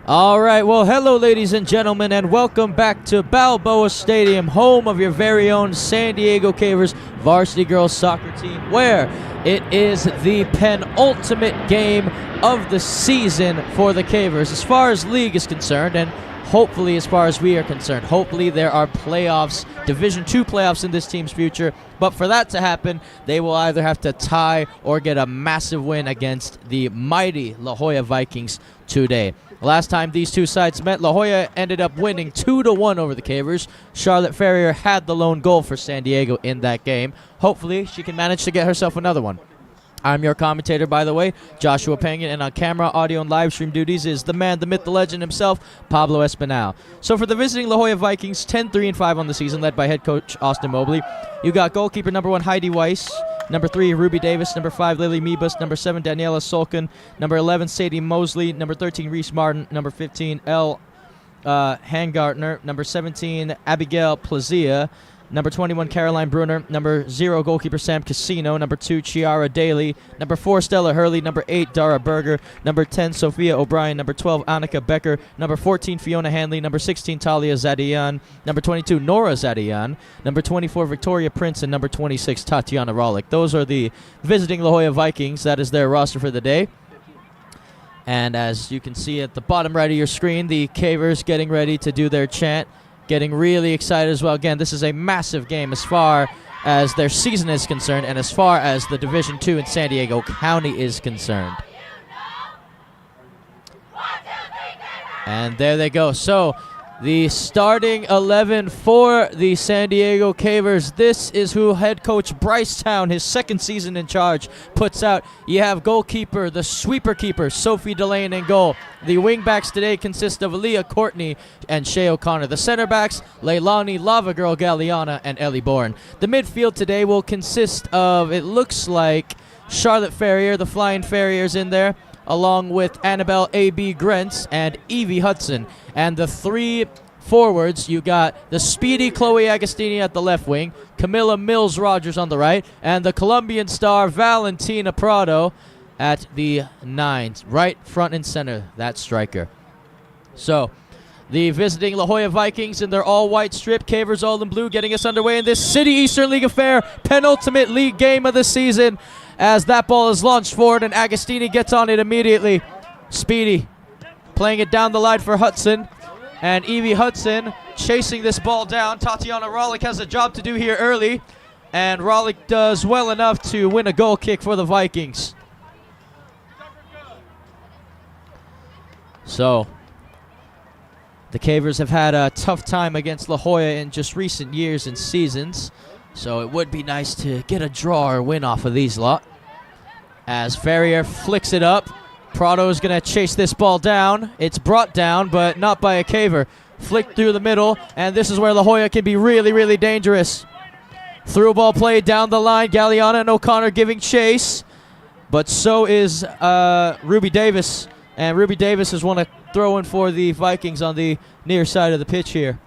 All right, well, hello, ladies and gentlemen, and welcome back to Balboa Stadium, home of your very own San Diego Cavers varsity girls soccer team, where it is the penultimate game of the season for the Cavers, as far as league is concerned, and hopefully as far as we are concerned. Hopefully there are playoffs, Division II playoffs in this team's future, but for that to happen, they will either have to tie or get a massive win against the mighty La Jolla Vikings today. Last time these two sides met, La Jolla ended up winning 2-1 over the Cavers. Charlotte Ferrier had the lone goal for San Diego in that game. Hopefully, she can manage to get herself another one. I'm your commentator, by the way, Joshua Pangan, and on camera, audio, and live stream duties is the man, the myth, the legend himself, Pablo Espinal. So for the visiting La Jolla Vikings, 10-3-5 on the season, led by head coach Austin Mobley. You got goalkeeper number 1, Heidi Weiss. Number 3, Ruby Davis. Number 5, Lily Mebus. Number 7, Daniela Solkin. Number 11, Sadie Mosley. Number 13, Reese Martin. Number 15, Elle Hangartner. Number 17, Abigail Plazia. Number 21, Caroline Bruner. Number 0, goalkeeper Sam Casino. Number 2, Chiara Daly. Number 4, Stella Hurley. Number 8, Dara Berger. Number 10, Sophia O'Brien. Number 12, Annika Becker. Number 14, Fiona Hanley. Number 16, Talia Zadian. Number 22, Nora Zadian. Number 24, Victoria Prince. And number 26, Tatiana Rolick. Those are the visiting La Jolla Vikings. That is their roster for the day. And as you can see at the bottom right of your screen, the Cavers getting ready to do their chant. Getting really excited as well. Again, this is a massive game as far as their season is concerned and as far as the Division II in San Diego County is concerned. And there they go. So the starting 11 for the San Diego Cavers. This is who head coach Bryce Town, his second season in charge, puts out. You have goalkeeper, the sweeper keeper, Sophie Delane in goal. The wingbacks today consist of Aaliyah Courtney and Shay O'Connor. The center backs, Leilani, Lava Girl Galliana, and Ellie Bourne. The midfield today will consist of, it looks like, Charlotte Ferrier, the Flying Farriers in there, along with Annabelle A.B. Grentz and Evie Hudson. And the three forwards, you got the speedy Chloe Agostini at the left wing, Camilla Mills-Rogers on the right, and the Colombian star Valentina Prado at the 9, right front and center, that striker. So, the visiting La Jolla Vikings in their all-white strip, Cavers all in blue, getting us underway in this City Eastern League affair, penultimate league game of the season, as that ball is launched forward and Agostini gets on it immediately. Speedy playing it down the line for Hudson, and Evie Hudson chasing this ball down. Tatiana Rolick has a job to do here early, and Rolick does well enough to win a goal kick for the Vikings. So, the Cavers have had a tough time against La Jolla in just recent years and seasons, so it would be nice to get a draw or win off of these lot. As Ferrier flicks it up, Prado is going to chase this ball down. It's brought down, but not by a Caver. Flicked through the middle, and this is where La Jolla can be really, really dangerous. Through ball play down the line, Galliana and O'Connor giving chase, but so is Ruby Davis. And Ruby Davis is one to throw in for the Vikings on the near side of the pitch here.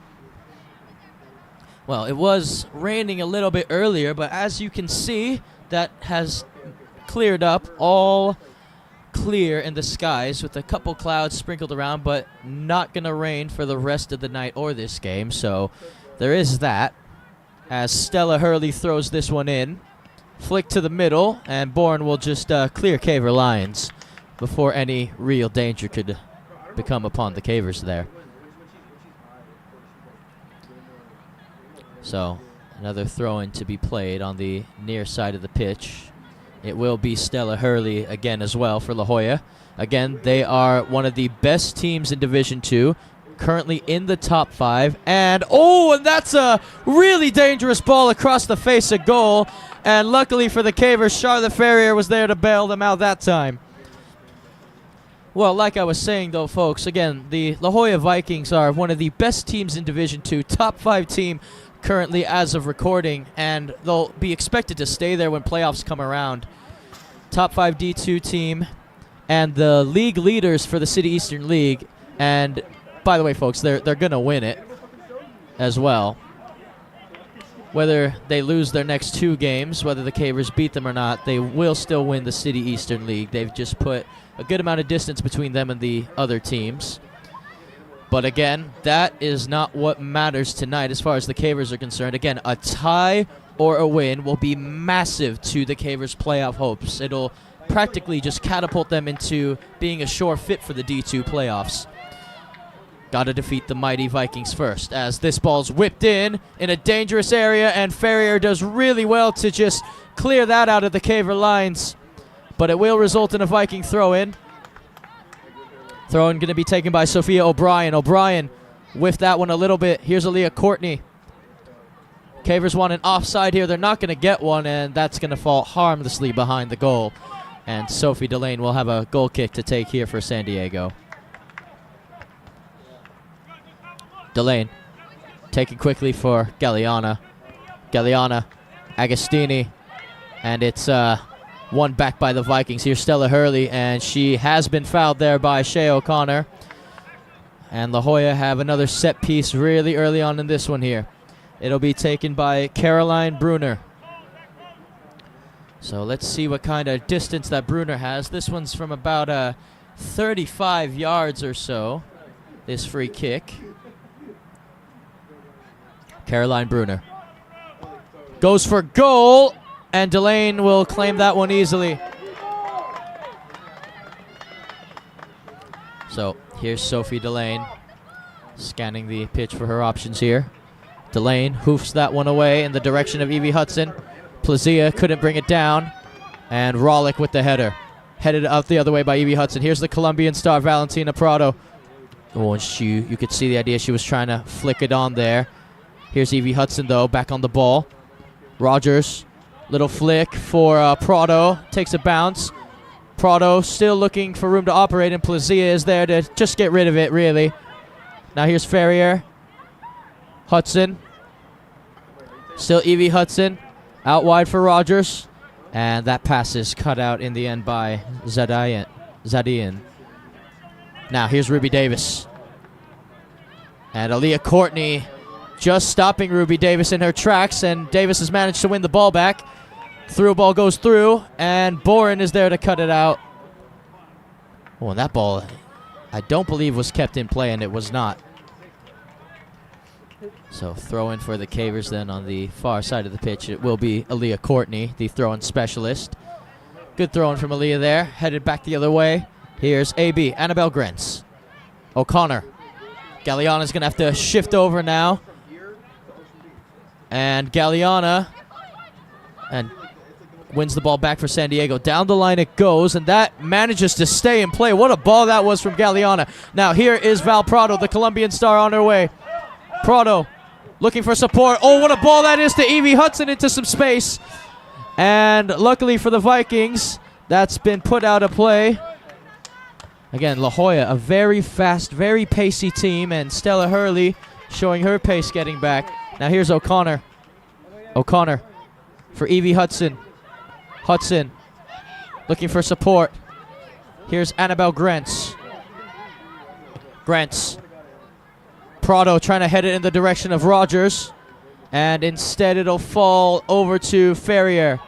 Well, it was raining a little bit earlier, but as you can see, that has cleared up, all clear in the skies with a couple clouds sprinkled around, but not going to rain for the rest of the night or this game. So there is that, as Stella Hurley throws this one in. Flick to the middle, and Bourne will just clear Caver lines before any real danger could become upon the Cavers there. So another throw-in to be played on the near side of the pitch. It will be Stella Hurley again as well for La Jolla. Again, they are one of the best teams in Division II, currently in the top 5. And that's a really dangerous ball across the face of goal. And luckily for the Cavers, Charlotte Ferrier was there to bail them out that time. Well, like I was saying, though, folks, again, the La Jolla Vikings are one of the best teams in Division II, top 5 team currently as of recording, and they'll be expected to stay there when playoffs come around. Top 5 D2 team, and the league leaders for the City Eastern League. And by the way, folks, they're going to win it as well. Whether they lose their next 2 games, whether the Cavers beat them or not, they will still win the City Eastern League. They've just put a good amount of distance between them and the other teams. But again, that is not what matters tonight as far as the Cavers are concerned. Again, a tie or a win will be massive to the Cavers' playoff hopes. It'll practically just catapult them into being a sure fit for the D2 playoffs. Got to defeat the mighty Vikings first, as this ball's whipped in a dangerous area, and Ferrier does really well to just clear that out of the Caver lines. But it will result in a Viking throw-in. Throw-in going to be taken by Sophia O'Brien. O'Brien whiffed that one a little bit. Here's Aaliyah Courtney. Cavers want an offside here. They're not going to get one, and that's going to fall harmlessly behind the goal. And Sophie Delane will have a goal kick to take here for San Diego. Delane taken quickly for Galliana. Galliana, Agostini, and it's won back by the Vikings. Here's Stella Hurley, and she has been fouled there by Shea O'Connor. And La Jolla have another set piece really early on in this one here. It'll be taken by Caroline Bruner. So let's see what kind of distance that Bruner has. This one's from about 35 yards or so, this free kick. Caroline Bruner goes for goal, and Delane will claim that one easily. So here's Sophie Delane scanning the pitch for her options here. Delane hoofs that one away in the direction of Evie Hudson. Plazia couldn't bring it down, and Rollick with the header. Headed out the other way by Evie Hudson. Here's the Colombian star, Valentina Prado. Oh, and you could see the idea. She was trying to flick it on there. Here's Evie Hudson, though, back on the ball. Rogers, little flick for Prado. Takes a bounce. Prado still looking for room to operate, and Plazia is there to just get rid of it, really. Now here's Ferrier. Hudson. Still Evie Hudson. Out wide for Rogers. And that pass is cut out in the end by Zadian. Now here's Ruby Davis. And Aaliyah Courtney just stopping Ruby Davis in her tracks, and Davis has managed to win the ball back. Through ball goes through, and Boren is there to cut it out. Oh, and that ball, I don't believe was kept in play, and it was not. So throw in for the Cavers then on the far side of the pitch. It will be Aaliyah Courtney, the throw-in specialist. Good throw-in from Aaliyah there. Headed back the other way. Here's AB, Annabelle Grentz. O'Connor. Galliana's going to have to shift over now. And Galliana and wins the ball back for San Diego. Down the line it goes, and that manages to stay in play. What a ball that was from Galliana. Now here is Val Prado, the Colombian star, on her way. Prado looking for support. Oh, what a ball that is to Evie Hudson into some space. And luckily for the Vikings, that's been put out of play. Again, La Jolla, a very fast, very pacey team, and Stella Hurley showing her pace getting back. Now here's O'Connor. O'Connor for Evie Hudson. Hudson looking for support. Here's Annabelle Grentz. Grentz. Prado trying to head it in the direction of Rogers. And instead it'll fall over to Ferrier.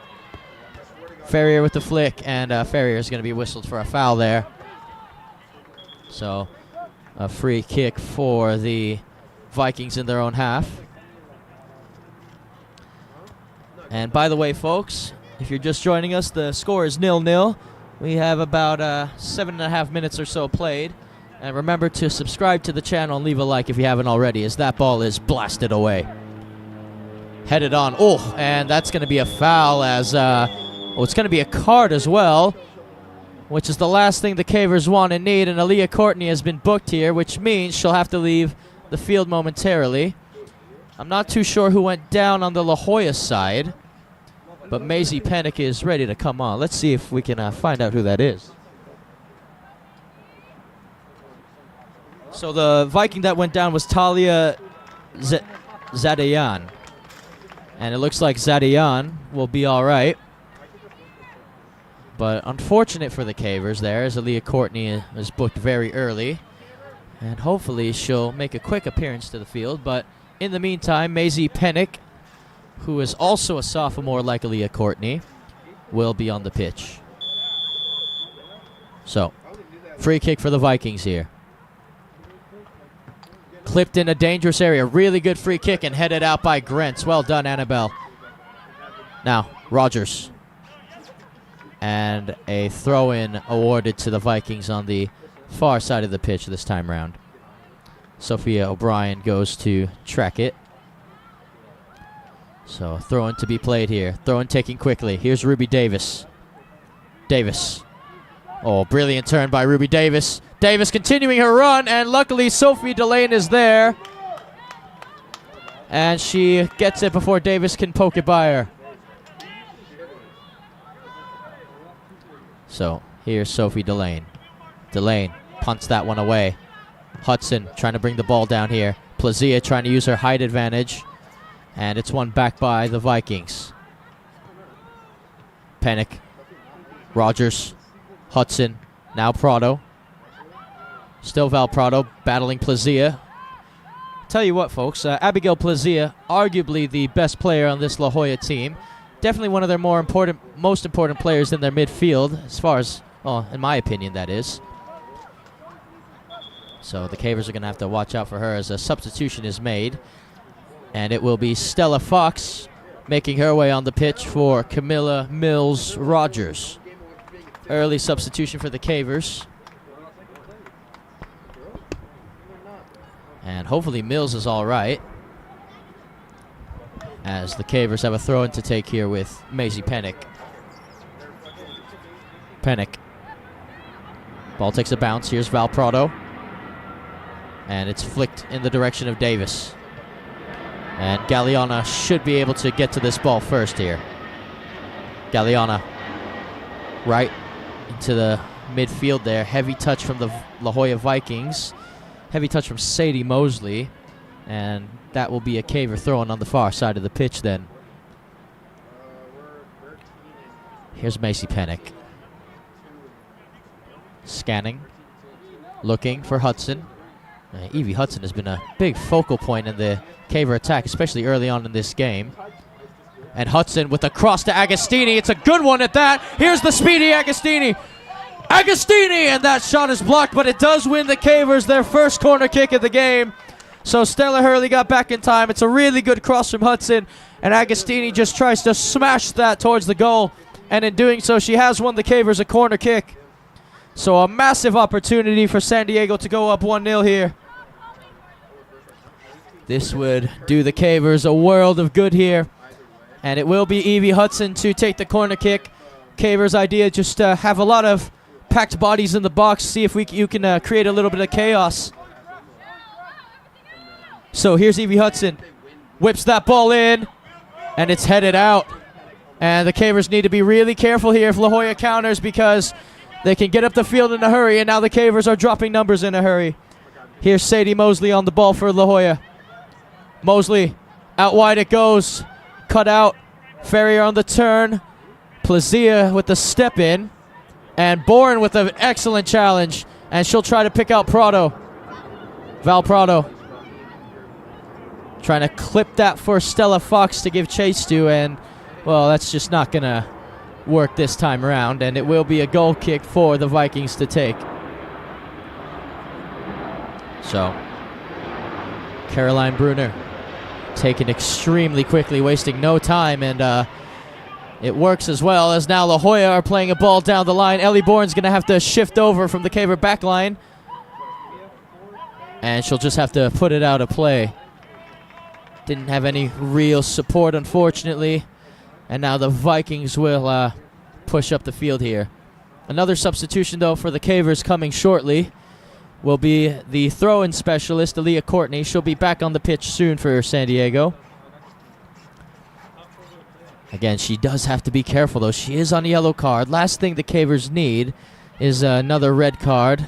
Ferrier with the flick, and Ferrier is going to be whistled for a foul there. So a free kick for the Vikings in their own half. And by the way, folks, if you're just joining us, the score is 0-0. We have about 7.5 minutes or so played. And remember to subscribe to the channel and leave a like if you haven't already, as that ball is blasted away. Headed on. Oh, and that's going to be a foul, as it's going to be a card as well, which is the last thing the Cavers want and need. And Aaliyah Courtney has been booked here, which means she'll have to leave the field momentarily. I'm not too sure who went down on the La Jolla side, but Maisie Pennick is ready to come on. Let's see if we can find out who that is. So the Viking that went down was Talia Zadayan. And it looks like Zadayan will be all right. But unfortunate for the Cavers there, as Aaliyah Courtney is booked very early. And hopefully she'll make a quick appearance to the field. But in the meantime, Maisie Pennick, who is also a sophomore like Aaliyah Courtney, will be on the pitch. So, free kick for the Vikings here. Clipped in a dangerous area. Really good free kick and headed out by Grentz. Well done, Annabelle. Now, Rogers. And a throw-in awarded to the Vikings on the far side of the pitch this time round. Sophia O'Brien goes to track it. So, throw-in to be played here. Throw-in taking quickly. Here's Ruby Davis. Davis. Oh, brilliant turn by Ruby Davis. Davis continuing her run, and luckily Sophie Delane is there. And she gets it before Davis can poke it by her. So, here's Sophie Delane. Delane punts that one away. Hudson trying to bring the ball down here. Plazia trying to use her height advantage. And it's won back by the Vikings. Pennick. Rogers. Hudson. Now Prado. Still Val Prado battling Plazia. Tell you what, folks. Abigail Plazia, arguably the best player on this La Jolla team. Definitely one of their most important players in their midfield, as far as, well, in my opinion, that is. So the Cavers are going to have to watch out for her as a substitution is made. And it will be Stella Fox making her way on the pitch for Camilla Mills Rogers. Early substitution for the Cavers. And hopefully Mills is all right, as the Cavers have a throw-in to take here with Maisie Pennick. Pennick. Ball takes a bounce. Here's Val Prado. And it's flicked in the direction of Davis. And Galeana should be able to get to this ball first here. Galeana right into the midfield there. Heavy touch from the La Jolla Vikings. Heavy touch from Sadie Mosley. And that will be a Caver throw-in on the far side of the pitch then. Here's Macy Pennick. Scanning. Looking for Hudson. Evie Hudson has been a big focal point in the Caver attack, especially early on in this game. And Hudson with a cross to Agostini. It's a good one at that. Here's the speedy Agostini. Agostini! And that shot is blocked, but it does win the Cavers their first corner kick of the game. So Stella Hurley got back in time. It's a really good cross from Hudson. And Agostini just tries to smash that towards the goal. And in doing so, she has won the Cavers a corner kick. So a massive opportunity for San Diego to go up 1-0 here. This would do the Cavers a world of good here. And it will be Evie Hudson to take the corner kick. Cavers' idea just have a lot of packed bodies in the box. See if you can create a little bit of chaos. So here's Evie Hudson. Whips that ball in. And it's headed out. And the Cavers need to be really careful here if La Jolla counters, because they can get up the field in a hurry. And now the Cavers are dropping numbers in a hurry. Here's Sadie Mosley on the ball for La Jolla. Mosley, out wide it goes. Cut out. Ferrier on the turn. Plazia with the step in. And Bourne with an excellent challenge. And she'll try to pick out Prado. Val Prado. Trying to clip that for Stella Fox to give chase to. And, well, that's just not going to work this time around. And it will be a goal kick for the Vikings to take. So, Caroline Bruner taken extremely quickly, wasting no time, and it works as well, as now La Jolla are playing a ball down the line. Ellie Bourne's going to have to shift over from the Caver back line, and she'll just have to put it out of play. Didn't have any real support, unfortunately, and now the Vikings will push up the field here. Another substitution, though, for the Cavers coming shortly will be the throw-in specialist, Aaliyah Courtney. She'll be back on the pitch soon for San Diego. Again, she does have to be careful, though. She is on a yellow card. Last thing the Cavers need is another red card.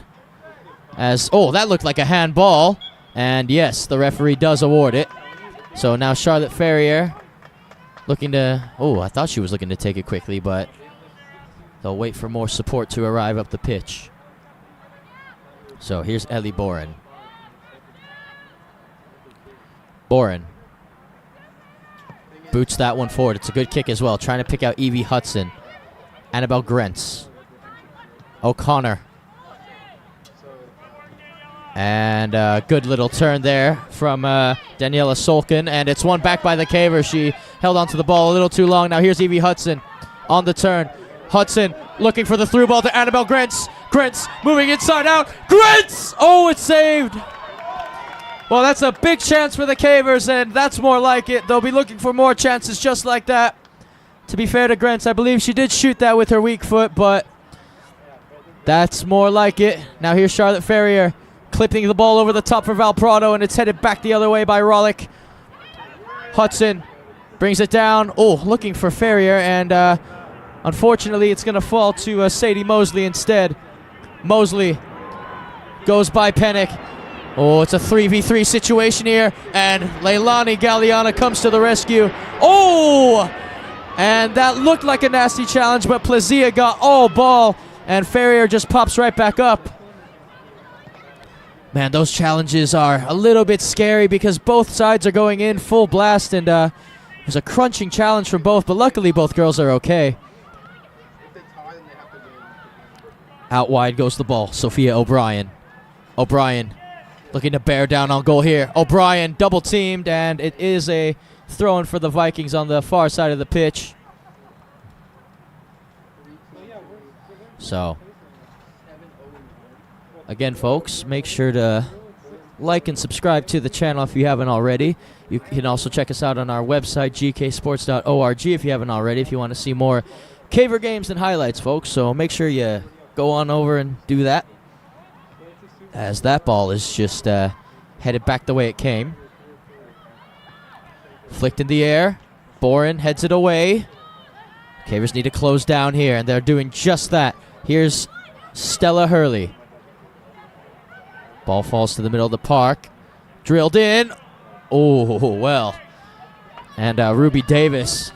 Oh, that looked like a handball. And yes, the referee does award it. So now Charlotte Ferrier looking to... Oh, I thought she was looking to take it quickly, but they'll wait for more support to arrive up the pitch. So here's Ellie Boren. Boren boots that one forward. It's a good kick as well. Trying to pick out Evie Hudson. Annabelle Grentz. O'Connor. And a good little turn there from Daniela Solkin. And it's one back by the Caver. She held onto the ball a little too long. Now here's Evie Hudson on the turn. Hudson looking for the through ball to Annabelle Grentz. Grentz moving inside out. Grentz! Oh, it's saved. Well, that's a big chance for the Cavers, and that's more like it. They'll be looking for more chances just like that. To be fair to Grentz, I believe she did shoot that with her weak foot, but that's more like it. Now here's Charlotte Ferrier clipping the ball over the top for Valprado, and it's headed back the other way by Rollick. Hudson brings it down. Oh, looking for Ferrier, and unfortunately it's going to fall to Sadie Mosley instead. Mosley goes by Pennick. Oh, it's a 3v3 situation here, and Leilani Galliana comes to the rescue. Oh! And that looked like a nasty challenge, but Plazia got all ball, and Ferrier just pops right back up. Man, those challenges are a little bit scary because both sides are going in full blast, and it was a crunching challenge from both, but luckily both girls are okay. Out wide goes the ball. Sophia O'Brien. O'Brien looking to bear down on goal here. O'Brien double teamed, and it is a throw-in for the Vikings on the far side of the pitch. So, again, folks, make sure to like and subscribe to the channel if you haven't already. You can also check us out on our website, gksports.org, if you haven't already, if you want to see more Caver games and highlights, folks. So make sure you go on over and do that, as that ball is just headed back the way it came. Flicked in the air. Boren heads it away. Cavers need to close down here, and they're doing just that. Here's Stella Hurley. Ball falls to the middle of the park. Drilled in. Oh, well. And Ruby Davis.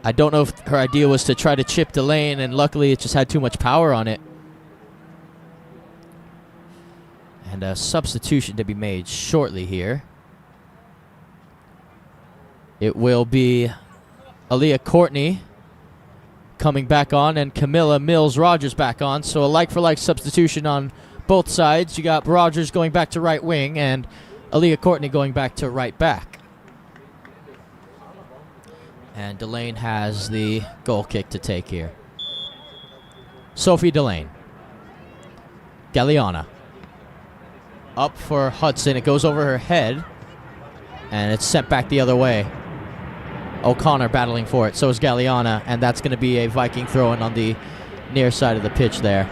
I don't know if her idea was to try to chip the lane, and luckily it just had too much power on it. And a substitution to be made shortly here. It will be Aaliyah Courtney coming back on, and Camilla Mills-Rogers back on. So a like-for-like substitution on both sides. You got Rogers going back to right wing, and Aaliyah Courtney going back to right back. And Delane has the goal kick to take here. Sophie Delane. Galliana. Up for Hudson. It goes over her head, and it's sent back the other way. O'Connor battling for it. So is Galliana, and that's going to be a Viking throw-in on the near side of the pitch there.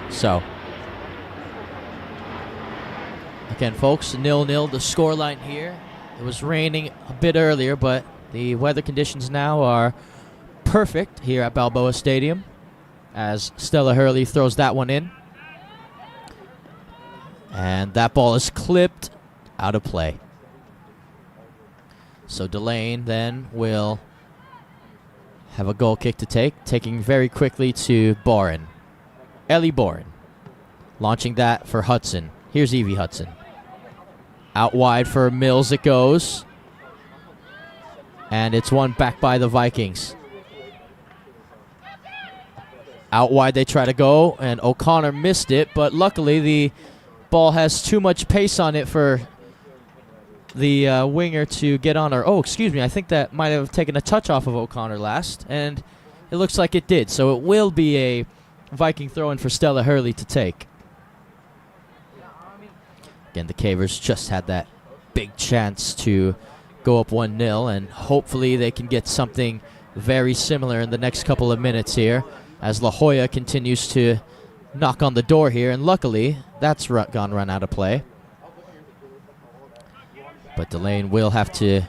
So, again, folks, 0-0 the scoreline here. It was raining a bit earlier, but the weather conditions now are perfect here at Balboa Stadium, as Stella Hurley throws that one in. And that ball is clipped out of play. So Delane then will have a goal kick to take, taking very quickly to Boren. Ellie Boren. Launching that for Hudson. Here's Evie Hudson. Out wide for Mills it goes. And it's won back by the Vikings. Out wide they try to go, and O'Connor missed it, but luckily the ball has too much pace on it for the winger to get on her. Oh, excuse me, I think that might have taken a touch off of O'Connor last, and it looks like it did. So it will be a Viking throw-in for Stella Hurley to take. Again, the Cavers just had that big chance to go up 1-0, and hopefully they can get something very similar in the next couple of minutes here, as La Jolla continues to knock on the door here, and luckily that's gone run out of play. But Delane will have to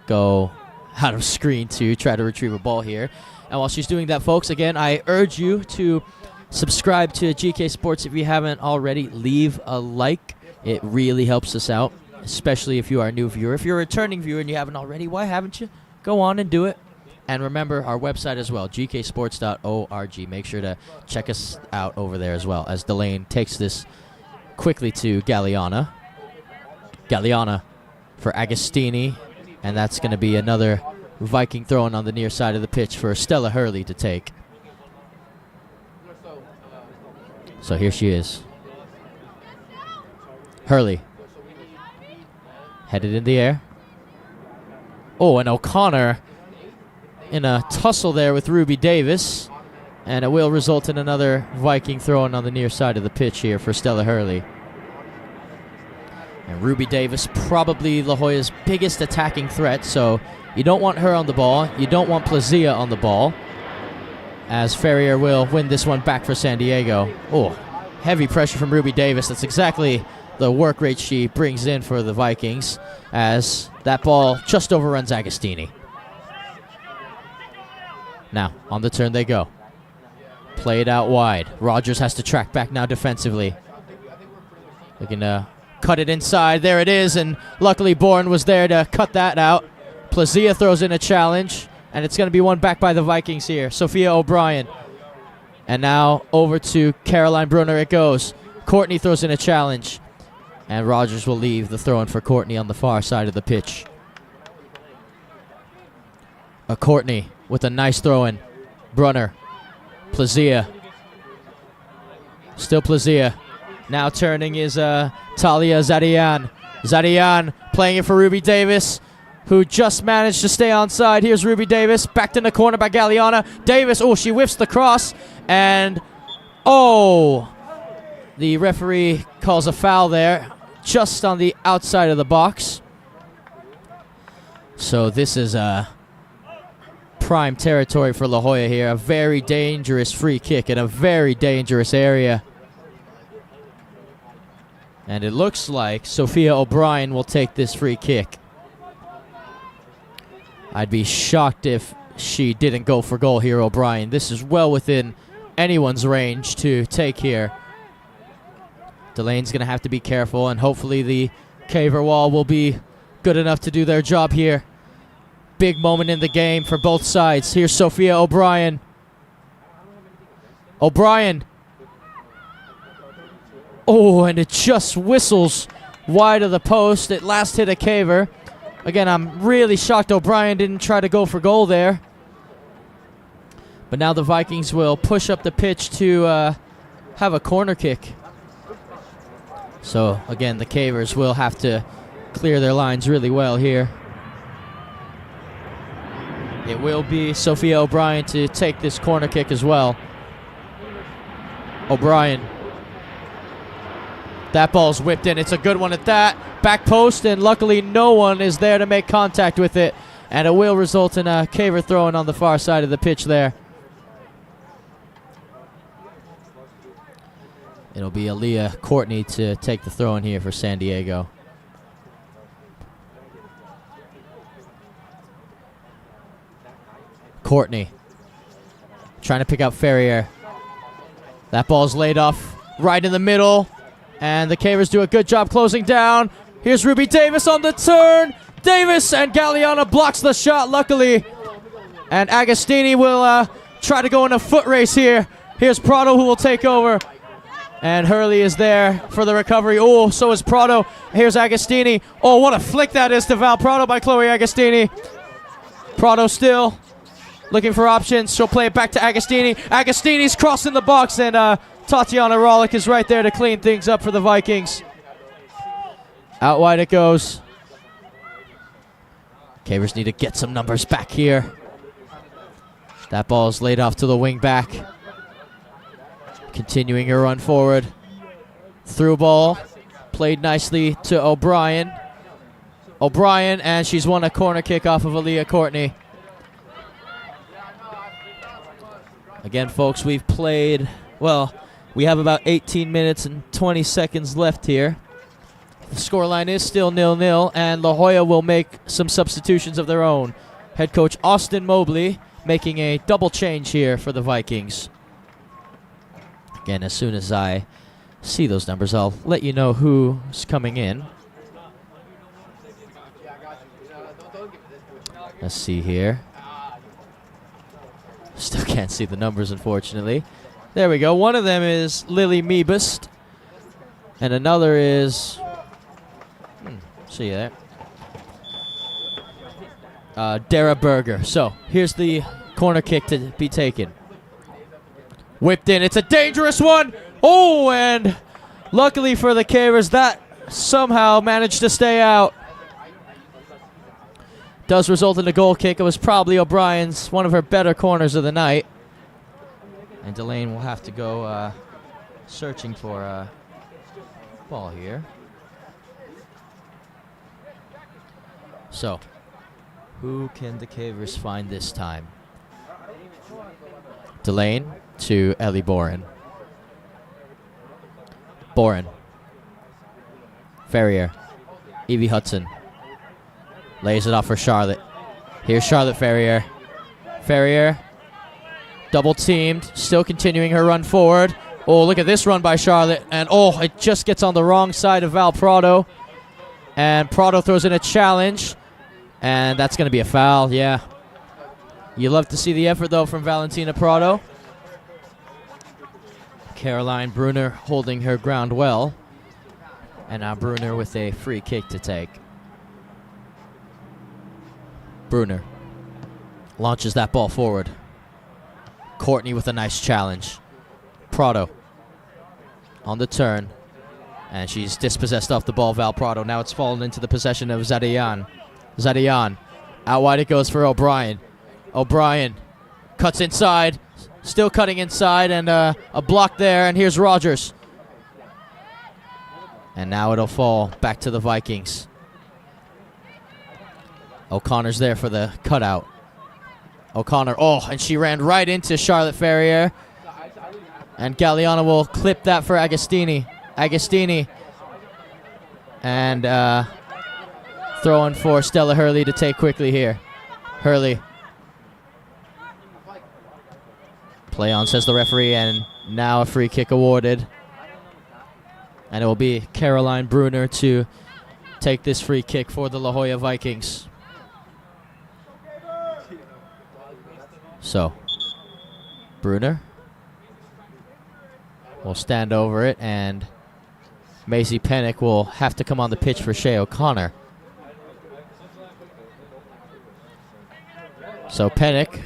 go out of screen to try to retrieve a ball here. And while she's doing that, folks, again, I urge you to subscribe to GK Sports if you haven't already. Leave a like. It really helps us out, especially if you are a new viewer. If you're a returning viewer and you haven't already, why haven't you? Go on and do it. And remember our website as well, gksports.org. Make sure to check us out over there as well, as Delane takes this quickly to Galliana. Galliana for Agostini, and that's going to be another Viking throw-in on the near side of the pitch for Stella Hurley to take. So here she is. Hurley. Headed in the air. Oh, and O'Connor in a tussle there with Ruby Davis. And it will result in another Viking throw-in on the near side of the pitch here for Stella Hurley. And Ruby Davis, probably La Jolla's biggest attacking threat, so you don't want her on the ball. You don't want Plazia on the ball, as Ferrier will win this one back for San Diego. Oh, heavy pressure from Ruby Davis. That's exactly the work rate she brings in for the Vikings, as that ball just overruns Agostini. Now, on the turn they go. Play it out wide. Rogers has to track back now defensively. Looking to cut it inside. There it is, and luckily Bourne was there to cut that out. Plazia throws in a challenge, and it's going to be won back by the Vikings here. Sophia O'Brien. And now over to Caroline Brunner it goes. Courtney throws in a challenge, and Rogers will leave the throw-in for Courtney on the far side of the pitch. Courtney with a nice throw-in. Brunner. Plazia. Still Plazia. Now turning is Talia Zadian. Zadian playing it for Ruby Davis, who just managed to stay onside. Here's Ruby Davis, backed in the corner by Galliana. Davis, oh, she whiffs the cross, and oh, the referee calls a foul there, just on the outside of the box. So this is prime territory for La Jolla here. A very dangerous free kick in a very dangerous area. And it looks like Sophia O'Brien will take this free kick. I'd be shocked if she didn't go for goal here, O'Brien. This is well within anyone's range to take here. Delane's going to have to be careful, and hopefully the Caver wall will be good enough to do their job here. Big moment in the game for both sides. Here's Sophia O'Brien. O'Brien. Oh, and it just whistles wide of the post. It last hit a Caver. Again, I'm really shocked O'Brien didn't try to go for goal there. But now the Vikings will push up the pitch to have a corner kick. So, again, the Cavers will have to clear their lines really well here. It will be Sophia O'Brien to take this corner kick as well. O'Brien. That ball's whipped in. It's a good one at that. Back post, and luckily no one is there to make contact with it. And it will result in a Caver throwing on the far side of the pitch there. It'll be Aaliyah Courtney to take the throw in here for San Diego. Courtney trying to pick out Ferrier. That ball's laid off right in the middle. And the Cavers do a good job closing down. Here's Ruby Davis on the turn. Davis, and Galliana blocks the shot, luckily. And Agostini will try to go in a foot race here. Here's Prado, who will take over. And Hurley is there for the recovery. Oh, so is Prado. Here's Agostini. Oh, what a flick that is to Val Prado by Chloe Agostini. Prado still looking for options. She'll play it back to Agostini. Agostini's crossing the box, and Tatiana Rollick is right there to clean things up for the Vikings. Out wide it goes. Cavers need to get some numbers back here. That ball is laid off to the wing back. Continuing her run forward. Through ball. Played nicely to O'Brien. O'Brien, and she's won a corner kick off of Aaliyah Courtney. Again, folks, we've played, well, we have about 18 minutes and 20 seconds left here. The scoreline is still 0-0, and La Jolla will make some substitutions of their own. Head coach Austin Mobley making a double change here for the Vikings. Again, as soon as I see those numbers, I'll let you know who's coming in. Let's see here. Still can't see the numbers, unfortunately. There we go. One of them is Lily Meebust, and another is... see you there. Dara Berger. So, here's the corner kick to be taken. Whipped in. It's a dangerous one! Oh, and luckily for the Cavers, that somehow managed to stay out. Does result in a goal kick. It was probably O'Brien's, one of her better corners of the night. And Delane will have to go searching for a ball here. So, who can the Cavers find this time? Delane to Ellie Boren. Boren. Ferrier. Evie Hudson. Lays it off for Charlotte. Here's Charlotte Ferrier. Ferrier. Double teamed. Still continuing her run forward. Oh, look at this run by Charlotte. And oh, it just gets on the wrong side of Val Prado. And Prado throws in a challenge. And that's going to be a foul, yeah. You love to see the effort, though, from Valentina Prado. Caroline Bruner holding her ground well. And now Bruner with a free kick to take. Bruner launches that ball forward. Courtney with a nice challenge. Prado on the turn. And she's dispossessed off the ball, Val Prado. Now it's fallen into the possession of Zadayan. Zadayan. Out wide it goes for O'Brien. O'Brien cuts inside. Still cutting inside, and a block there. And here's Rogers. And now it'll fall back to the Vikings. O'Connor's there for the cutout. O'Connor, oh, and she ran right into Charlotte Ferrier. And Galliano will clip that for Agostini. Agostini. And throwing for Stella Hurley to take quickly here. Hurley. Play on, says the referee, and now a free kick awarded. And it will be Caroline Bruner to take this free kick for the La Jolla Vikings. So, Bruner will stand over it, and Maisie Pennick will have to come on the pitch for Shea O'Connor. So Pennick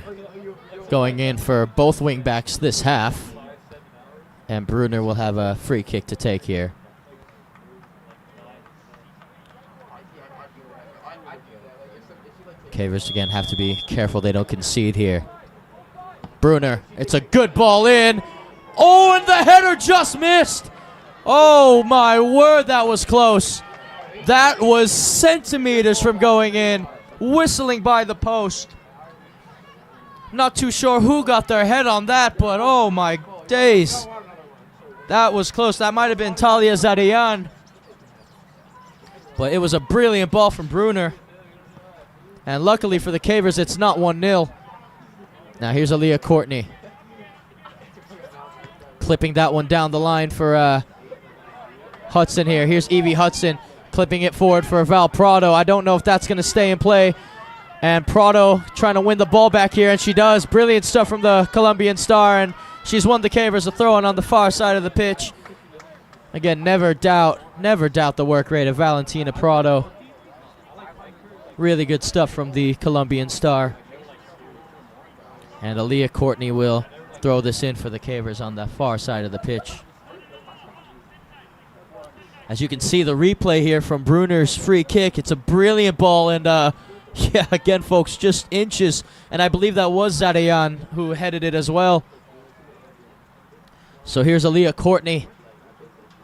going in for both wingbacks this half. And Bruner will have a free kick to take here. Cavers again have to be careful they don't concede here. Bruner, it's a good ball in. Oh, and the header just missed. Oh my word, that was close. That was centimeters from going in. Whistling by the post. Not too sure who got their head on that, but oh my days. That was close. That might have been Talia Zadayan. But it was a brilliant ball from Bruner. And luckily for the Cavers, it's not 1-0. Now here's Aaliyah Courtney. Clipping that one down the line for Hudson here. Here's Evie Hudson clipping it forward for Val Prado. I don't know if that's going to stay in play. And Prado trying to win the ball back here, and she does. Brilliant stuff from the Colombian star, and she's won the Cavers a throw-in on the far side of the pitch. Again, never doubt the work rate of Valentina Prado. Really good stuff from the Colombian star. And Aaliyah Courtney will throw this in for the Cavers on the far side of the pitch. As you can see, the replay here from Bruner's free kick. It's a brilliant ball, and yeah, again, folks, just inches. And I believe that was Zadayan who headed it as well. So here's Aaliyah Courtney.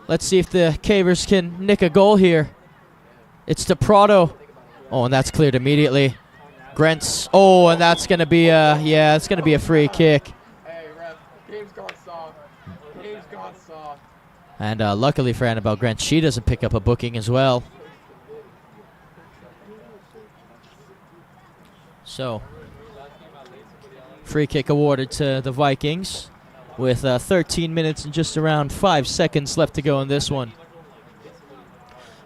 Let's see if the Cavers can nick a goal here. It's to Prado. Oh, and that's cleared immediately. Grentz. Oh, and that's going to be a, yeah, it's going to be a free kick. Hey, ref, game's gone soft. Game's gone soft. And luckily for Annabelle Grentz, she doesn't pick up a booking as well. So, free kick awarded to the Vikings with 13 minutes and just around 5 seconds left to go in this one.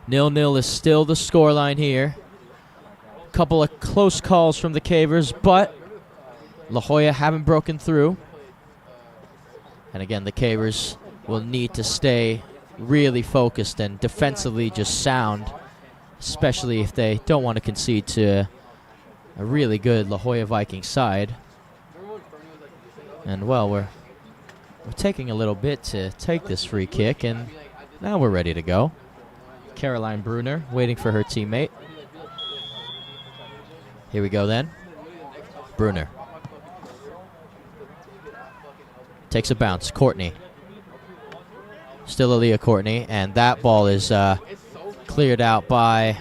0-0 is still the scoreline here. Couple of close calls from the Cavers, but La Jolla haven't broken through. And again, the Cavers will need to stay really focused and defensively just sound, especially if they don't want to concede to a really good La Jolla Vikings side. And well, we're taking a little bit to take this free kick, and now we're ready to go. Caroline Bruner waiting for her teammate. Here we go then. Bruner. Takes a bounce. Courtney. Still Aaliyah Courtney, and that ball is cleared out by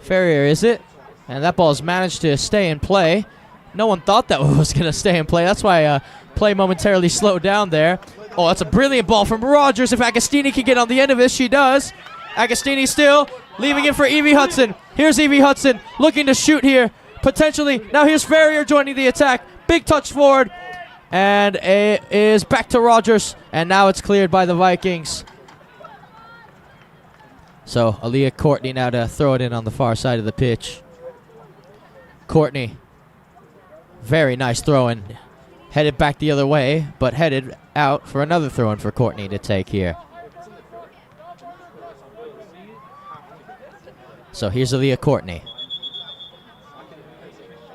Ferrier, is it? And that ball has managed to stay in play. No one thought that was going to stay in play. That's why play momentarily slowed down there. Oh, that's a brilliant ball from Rogers. If Agostini can get on the end of this, she does. Agostini still leaving it for Evie Hudson. Here's Evie Hudson looking to shoot here. Potentially. Now here's Ferrier joining the attack. Big touch forward. And it is back to Rogers. And now it's cleared by the Vikings. So Aaliyah Courtney now to throw it in on the far side of the pitch. Courtney. Very nice throw-in. Headed back the other way, but headed out for another throw-in for Courtney to take here. So here's Aaliyah Courtney.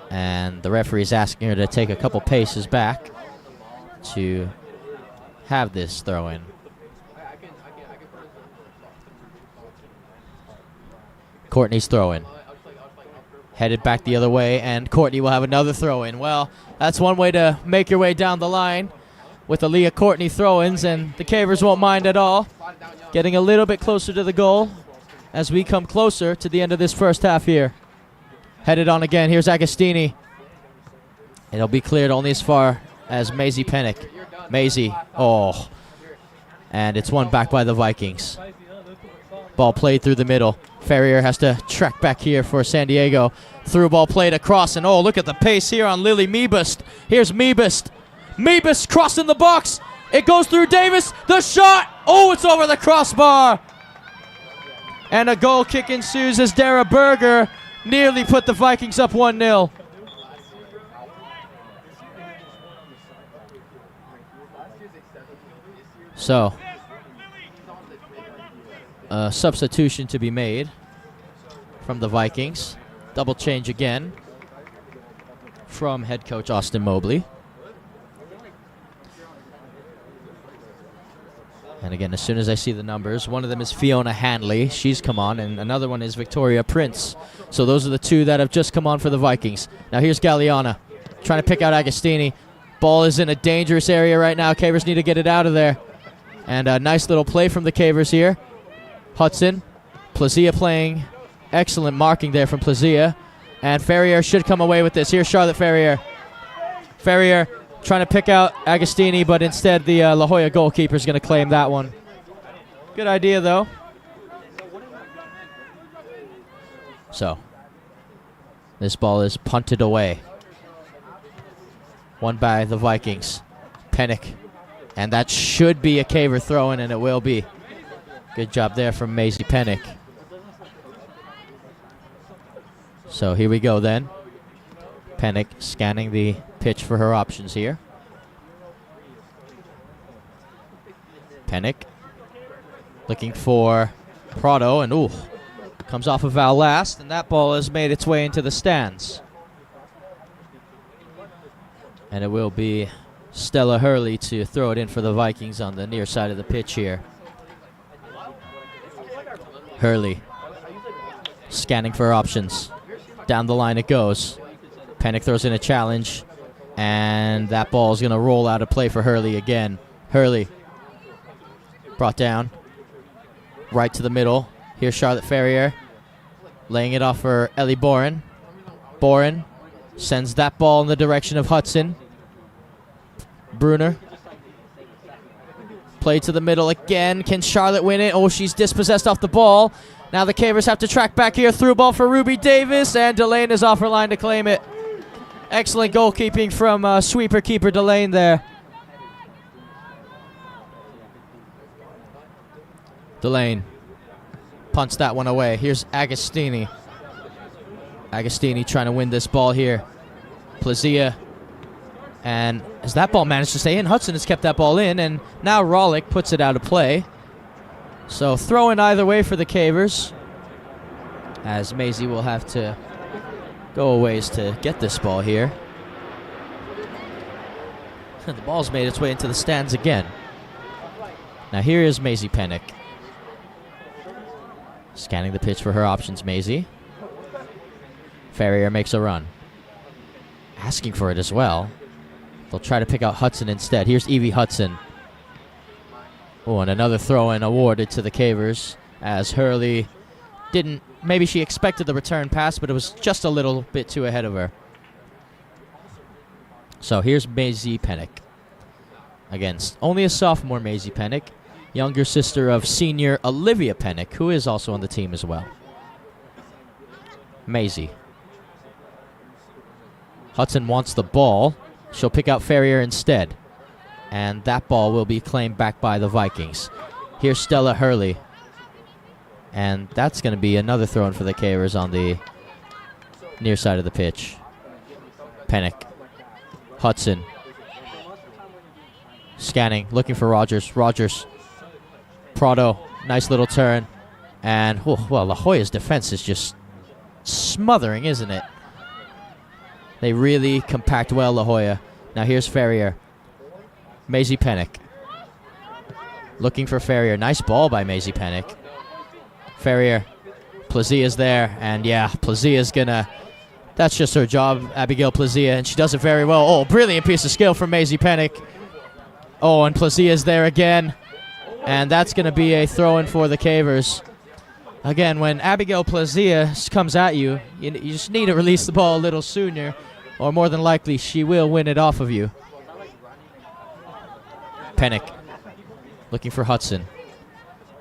And the referee's asking her to take a couple paces back to have this throw-in. Courtney's throw-in. Headed back the other way, and Courtney will have another throw-in. Well, that's one way to make your way down the line with Aaliyah Courtney throw-ins, and the Cavers won't mind at all. Getting a little bit closer to the goal as we come closer to the end of this first half here. Headed on again. Here's Agostini. It'll be cleared only as far as Maisie Pennick. Maisie. Oh. And it's won back by the Vikings. Ball played through the middle. Ferrier has to track back here for San Diego. Through ball played across, and oh, look at the pace here on Lily Meebust. Here's Meebust. Meebust crossing the box. It goes through Davis. The shot. Oh, it's over the crossbar. And a goal kick ensues as Dara Berger nearly put the Vikings up 1-0. So, a substitution to be made from the Vikings. Double change again from head coach Austin Mobley. And again, as soon as I see the numbers, one of them is Fiona Hanley. She's come on, and another one is Victoria Prince. So those are the two that have just come on for the Vikings. Now here's Galliana trying to pick out Agostini. Ball is in a dangerous area right now. Cavers need to get it out of there. And a nice little play from the Cavers here. Hudson. Plazia playing excellent marking there from Plazia. And Ferrier should come away with this. Here's Charlotte Ferrier. Ferrier trying to pick out Agostini, but instead the La Jolla goalkeeper is going to claim that one. Good idea, though. So, this ball is punted away. Won by the Vikings. Pennick. And that should be a Caver throw-in, and it will be. Good job there from Maisie Pennick. So here we go then. Pennick scanning the pitch for her options here. Pennick looking for Prado, and ooh, comes off of Val last, and that ball has made its way into the stands. And it will be Stella Hurley to throw it in for the Vikings on the near side of the pitch here. Hurley scanning for options. Down the line it goes. Pennick throws in a challenge, and that ball is going to roll out of play for Hurley again. Hurley brought down right to the middle. Here's Charlotte Ferrier laying it off for Ellie Boren. Boren sends that ball in the direction of Hudson. Bruner. Play to the middle again. Can Charlotte win it? Oh, she's dispossessed off the ball. Now the Cavers have to track back here. Through ball for Ruby Davis, and Delane is off her line to claim it. Excellent goalkeeping from sweeper keeper Delane there. Delane punts that one away. Here's Agostini. Agostini trying to win this ball here. Plazia. And as that ball managed to stay in, Hudson has kept that ball in, and now Rollick puts it out of play. So throw in either way for the Cavers, as Maisie will have to go a ways to get this ball here. The ball's made its way into the stands again. Now here is Maisie Pennick. Scanning the pitch for her options, Maisie. Ferrier makes a run. Asking for it as well. They'll try to pick out Hudson instead. Here's Evie Hudson. Oh, and another throw-in awarded to the Cavers as Hurley didn't... Maybe she expected the return pass, but it was just a little bit too ahead of her. So here's Maisie Pennick. Again, only a sophomore Maisie Pennick. Younger sister of senior Olivia Pennick, who is also on the team as well. Maisie. Hudson wants the ball. She'll pick out Ferrier instead. And that ball will be claimed back by the Vikings. Here's Stella Hurley. And that's going to be another throw-in for the Cavers on the near side of the pitch. Pennick. Hudson. Scanning, looking for Rogers. Rogers. Prado. Nice little turn. And, oh, well, La Jolla's defense is just smothering, isn't it? They really compact well, La Jolla. Now here's Ferrier. Maisie Pennick. Looking for Ferrier. Nice ball by Maisie Pennick. Ferrier. Plazia's there. And yeah, Plazia's gonna... That's just her job, Abigail Plazia, and she does it very well. Oh, brilliant piece of skill from Maisie Pennick. Oh, and Plazia's there again. And that's gonna be a throw-in for the Cavers. Again, when Abigail Plazia comes at you, you just need to release the ball a little sooner, or more than likely she will win it off of you. Pennick looking for Hudson.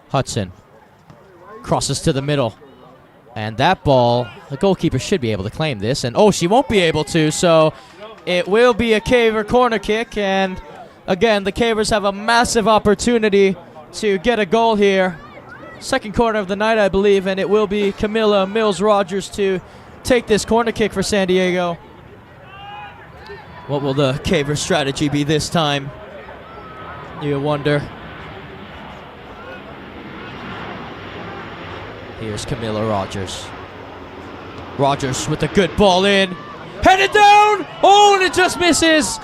Hudson crosses to the middle. And that ball, the goalkeeper should be able to claim this. And, oh, she won't be able to, so it will be a Caver corner kick. And, again, the Cavers have a massive opportunity to get a goal here. Second corner of the night, I believe, and it will be Camilla Mills-Rogers to take this corner kick for San Diego. What will the Caver strategy be this time? You wonder. Here's Camilla Rogers. Rogers with a good ball in. Headed down! Oh, and it just misses!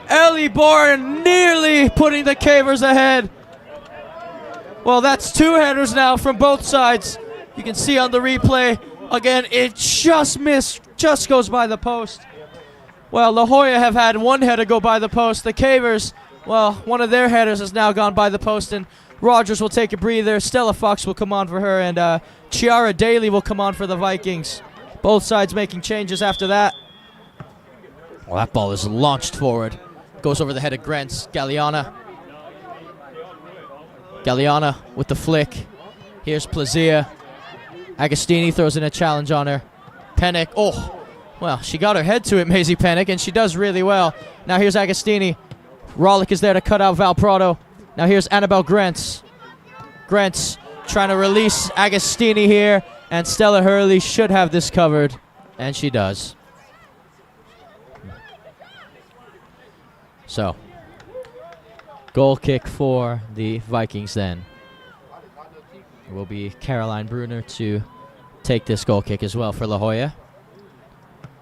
Ellie Bourne nearly putting the Cavers ahead. Well, that's two headers now from both sides. You can see on the replay. Again, it just missed. Just goes by the post. Well, La Jolla have had one header go by the post. The Cavers, well, one of their headers has now gone by the post, and Rogers will take a breather. Stella Fox will come on for her, and Chiara Daly will come on for the Vikings. Both sides making changes after that. Well, that ball is launched forward. Goes over the head of Grants. Galliana. Galliana with the flick. Here's Plazia. Agostini throws in a challenge on her. Pennick. Oh, well, she got her head to it, Maisie Pennick, and she does really well. Now here's Agostini. Rollick is there to cut out Val Prado. Now here's Annabelle Grants. Grants trying to release Agostini here, and Stella Hurley should have this covered, and she does. So, goal kick for the Vikings then. It will be Caroline Bruner to take this goal kick as well for La Jolla.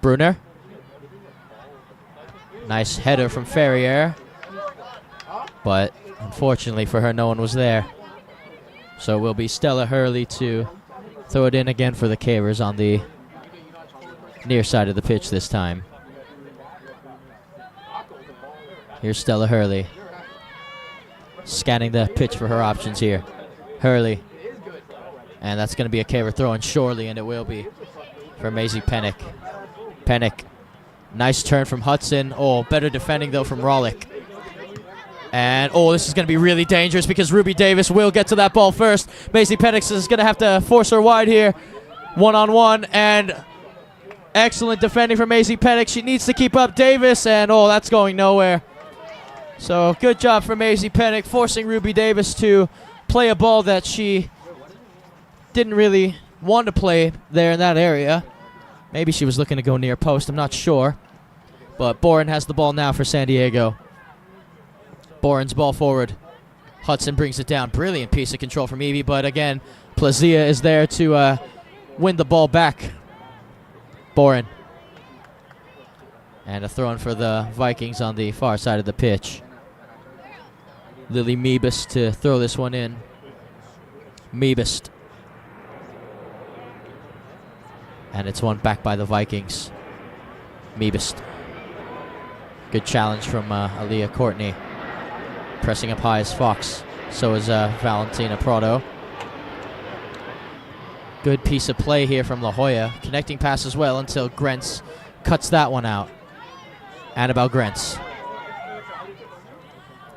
Bruner. Nice header from Ferrier. But unfortunately for her, no one was there. So it will be Stella Hurley to throw it in again for the Cavers on the near side of the pitch this time. Here's Stella Hurley. Scanning the pitch for her options here. Hurley. And that's going to be a Caver throw in surely, and it will be for Maisie Pennick. Pennick. Nice turn from Hudson. Oh, better defending, though, from Rollick. And, oh, this is going to be really dangerous because Ruby Davis will get to that ball first. Maisie Pennick is going to have to force her wide here. One-on-one, and excellent defending from Maisie Pennick. She needs to keep up Davis, and, oh, that's going nowhere. So, good job for Maisie Pennick, forcing Ruby Davis to play a ball that she didn't really want to play there in that area. Maybe she was looking to go near post, I'm not sure. But Boren has the ball now for San Diego. Boren's ball forward. Hudson brings it down. Brilliant piece of control from Evie, but again, Plazia is there to win the ball back. Boren. And a throw-in for the Vikings on the far side of the pitch. Lily Meebust to throw this one in. Meebust. And it's won back by the Vikings. Meebist. Good challenge from Aaliyah Courtney. Pressing up high as Fox. So is Valentina Prado. Good piece of play here from La Jolla. Connecting pass as well until Grentz cuts that one out. Annabelle Grentz.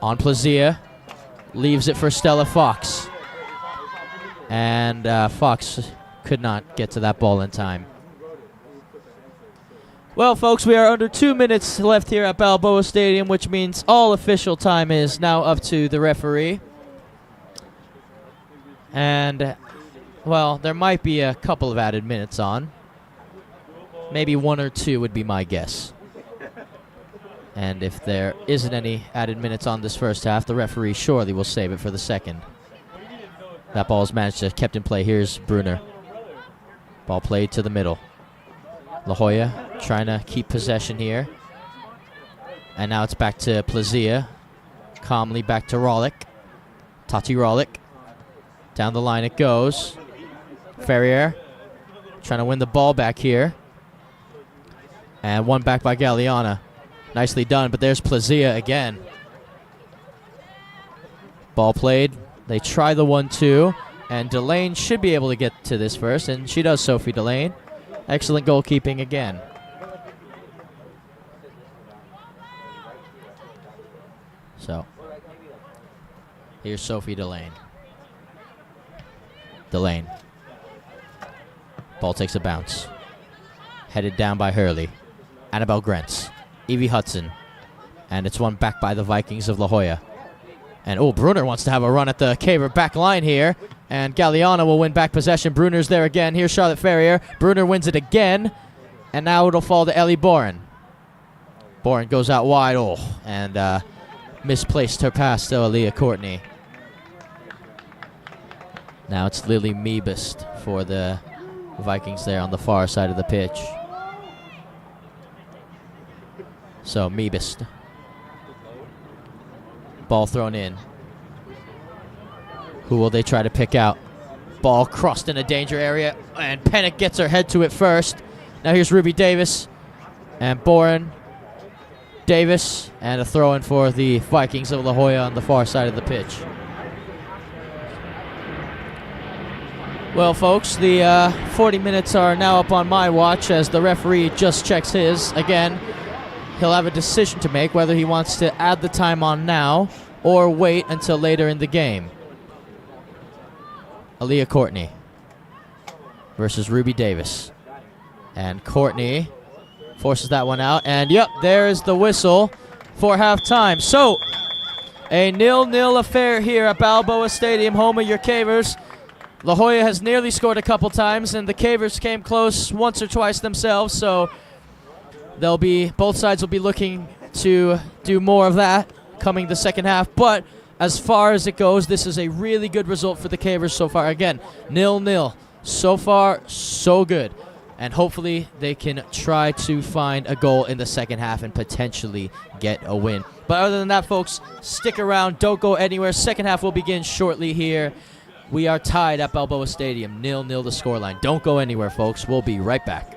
On Plazia. Leaves it for Stella Fox. And Fox could not get to that ball in time. Well, folks, we are under 2 minutes left here at Balboa Stadium, which means all official time is now up to the referee. And, well, there might be a couple of added minutes on. Maybe 1 or 2 would be my guess. And if there isn't any added minutes on this first half, the referee surely will save it for the second. That ball is managed to kept in play. Here's Brunner. Ball played to the middle. La Jolla trying to keep possession here. And now it's back to Plazia. Calmly back to Rollick. Tati Rollick. Down the line it goes. Ferrier trying to win the ball back here. And one back by Galliana. Nicely done, but there's Plazia again. Ball played. They try the 1-2, and Delane should be able to get to this first, and she does, Sophie Delane. Excellent goalkeeping again. So, here's Sophie Delane. Delane. Ball takes a bounce. Headed down by Hurley. Annabelle Grentz. Evie Hudson. And it's won back by the Vikings of La Jolla. And, oh, Brunner wants to have a run at the Caver back line here. And Galliana will win back possession. Brunner's there again. Here's Charlotte Ferrier. Brunner wins it again. And now it'll fall to Ellie Boren. Boren goes out wide. Oh, and misplaced her pass to Aaliyah Courtney. Now it's Lily Meebist for the Vikings there on the far side of the pitch. So, Meebist. Ball thrown in. Who will they try to pick out? Ball crossed in a danger area, and Pennick gets her head to it first. Now here's Ruby Davis, and Boren, Davis, and a throw-in for the Vikings of La Jolla on the far side of the pitch. Well, folks, the 40 minutes are now up on my watch as the referee just checks his. Again, he'll have a decision to make whether he wants to add the time on now or wait until later in the game. Aaliyah Courtney versus Ruby Davis. And Courtney forces that one out. And, yep, there is the whistle for halftime. So, a 0-0 affair here at Balboa Stadium, home of your Cavers. La Jolla has nearly scored a couple times, and the Cavers came close once or twice themselves, so both sides will be looking to do more of that coming the second half. But as far as it goes, this is a really good result for the Cavers so far. Again, 0-0. So far, so good. And hopefully they can try to find a goal in the second half and potentially get a win. But other than that, folks, stick around. Don't go anywhere. Second half will begin shortly here. We are tied at Balboa Stadium. 0-0 the scoreline. Don't go anywhere, folks. We'll be right back.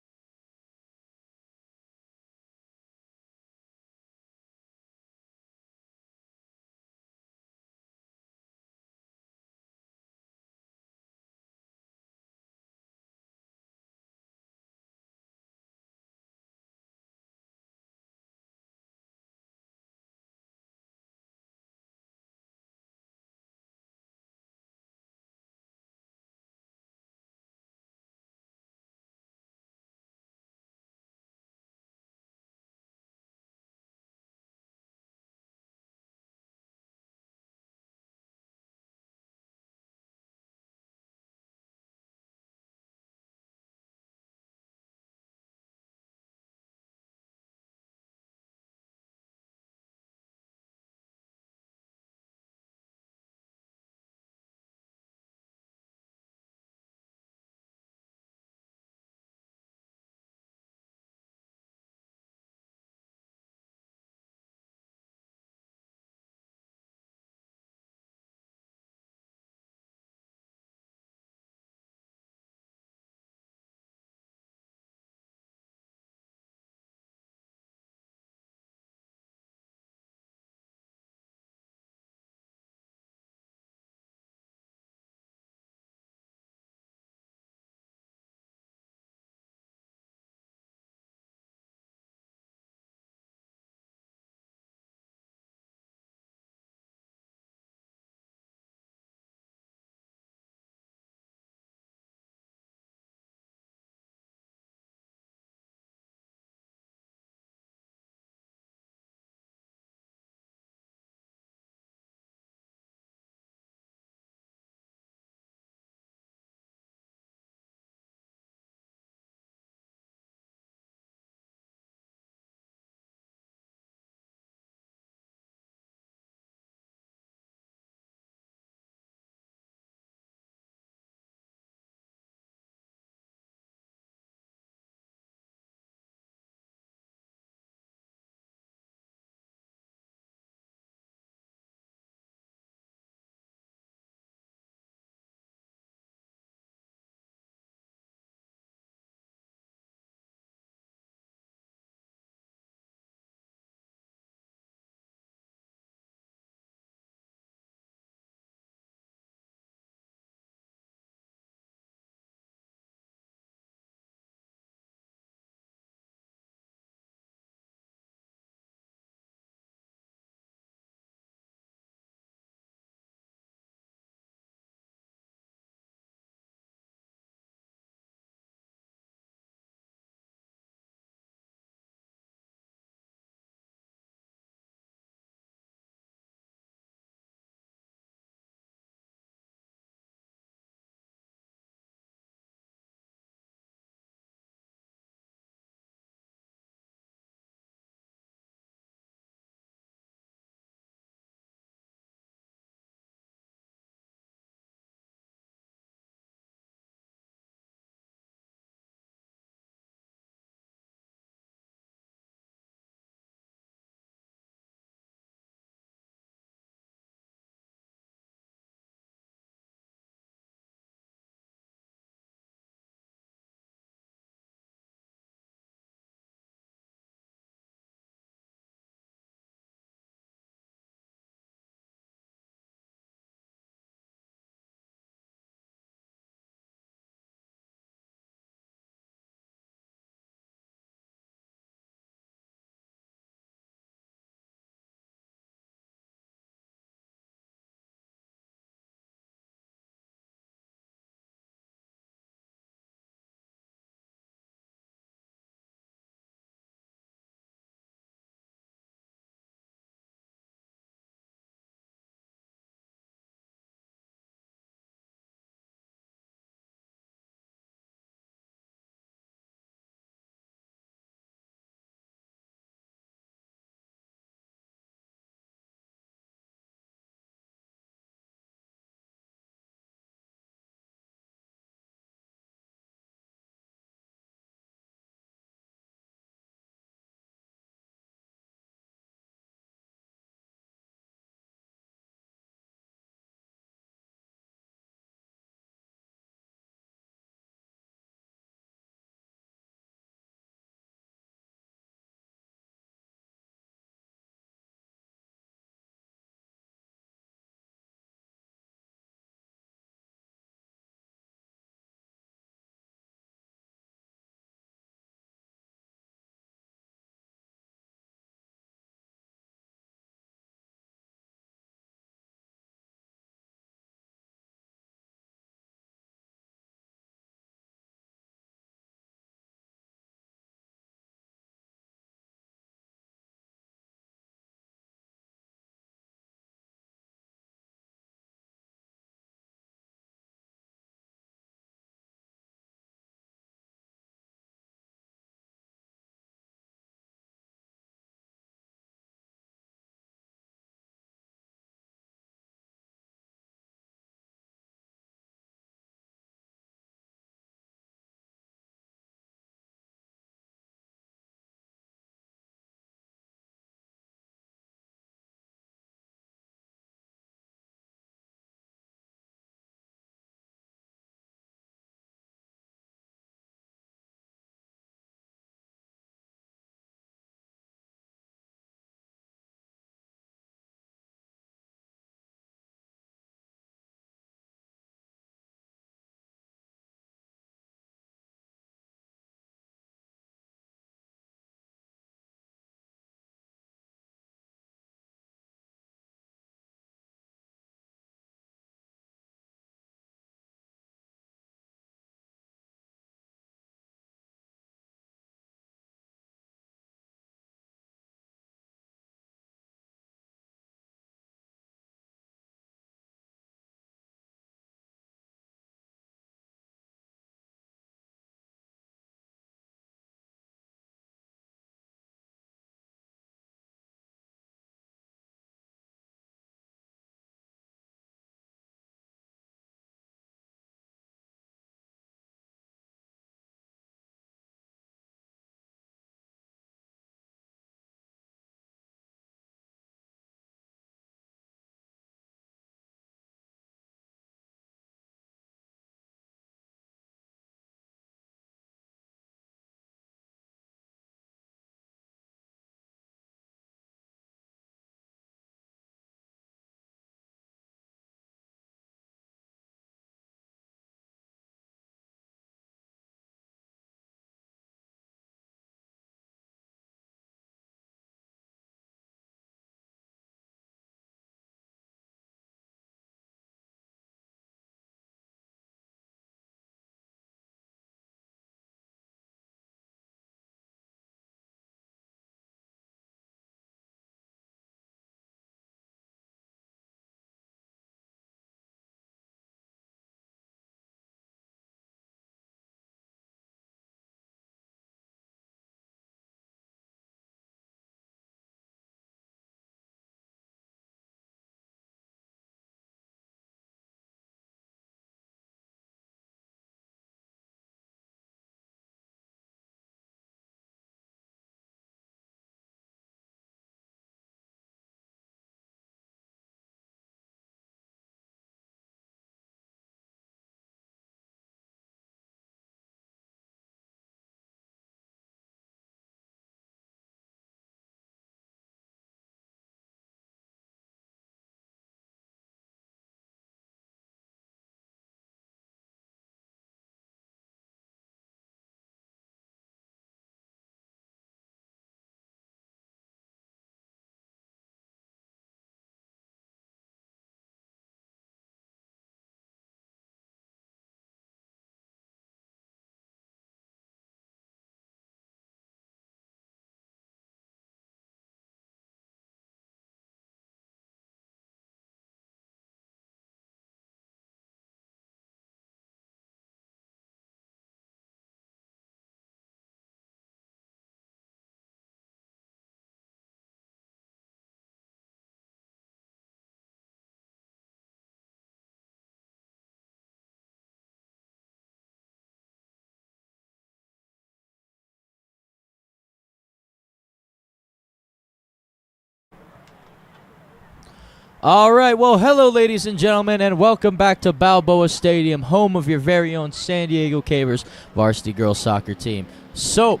All right, well, hello, ladies and gentlemen, and welcome back to Balboa Stadium, home of your very own San Diego Cavers varsity girls soccer team. So,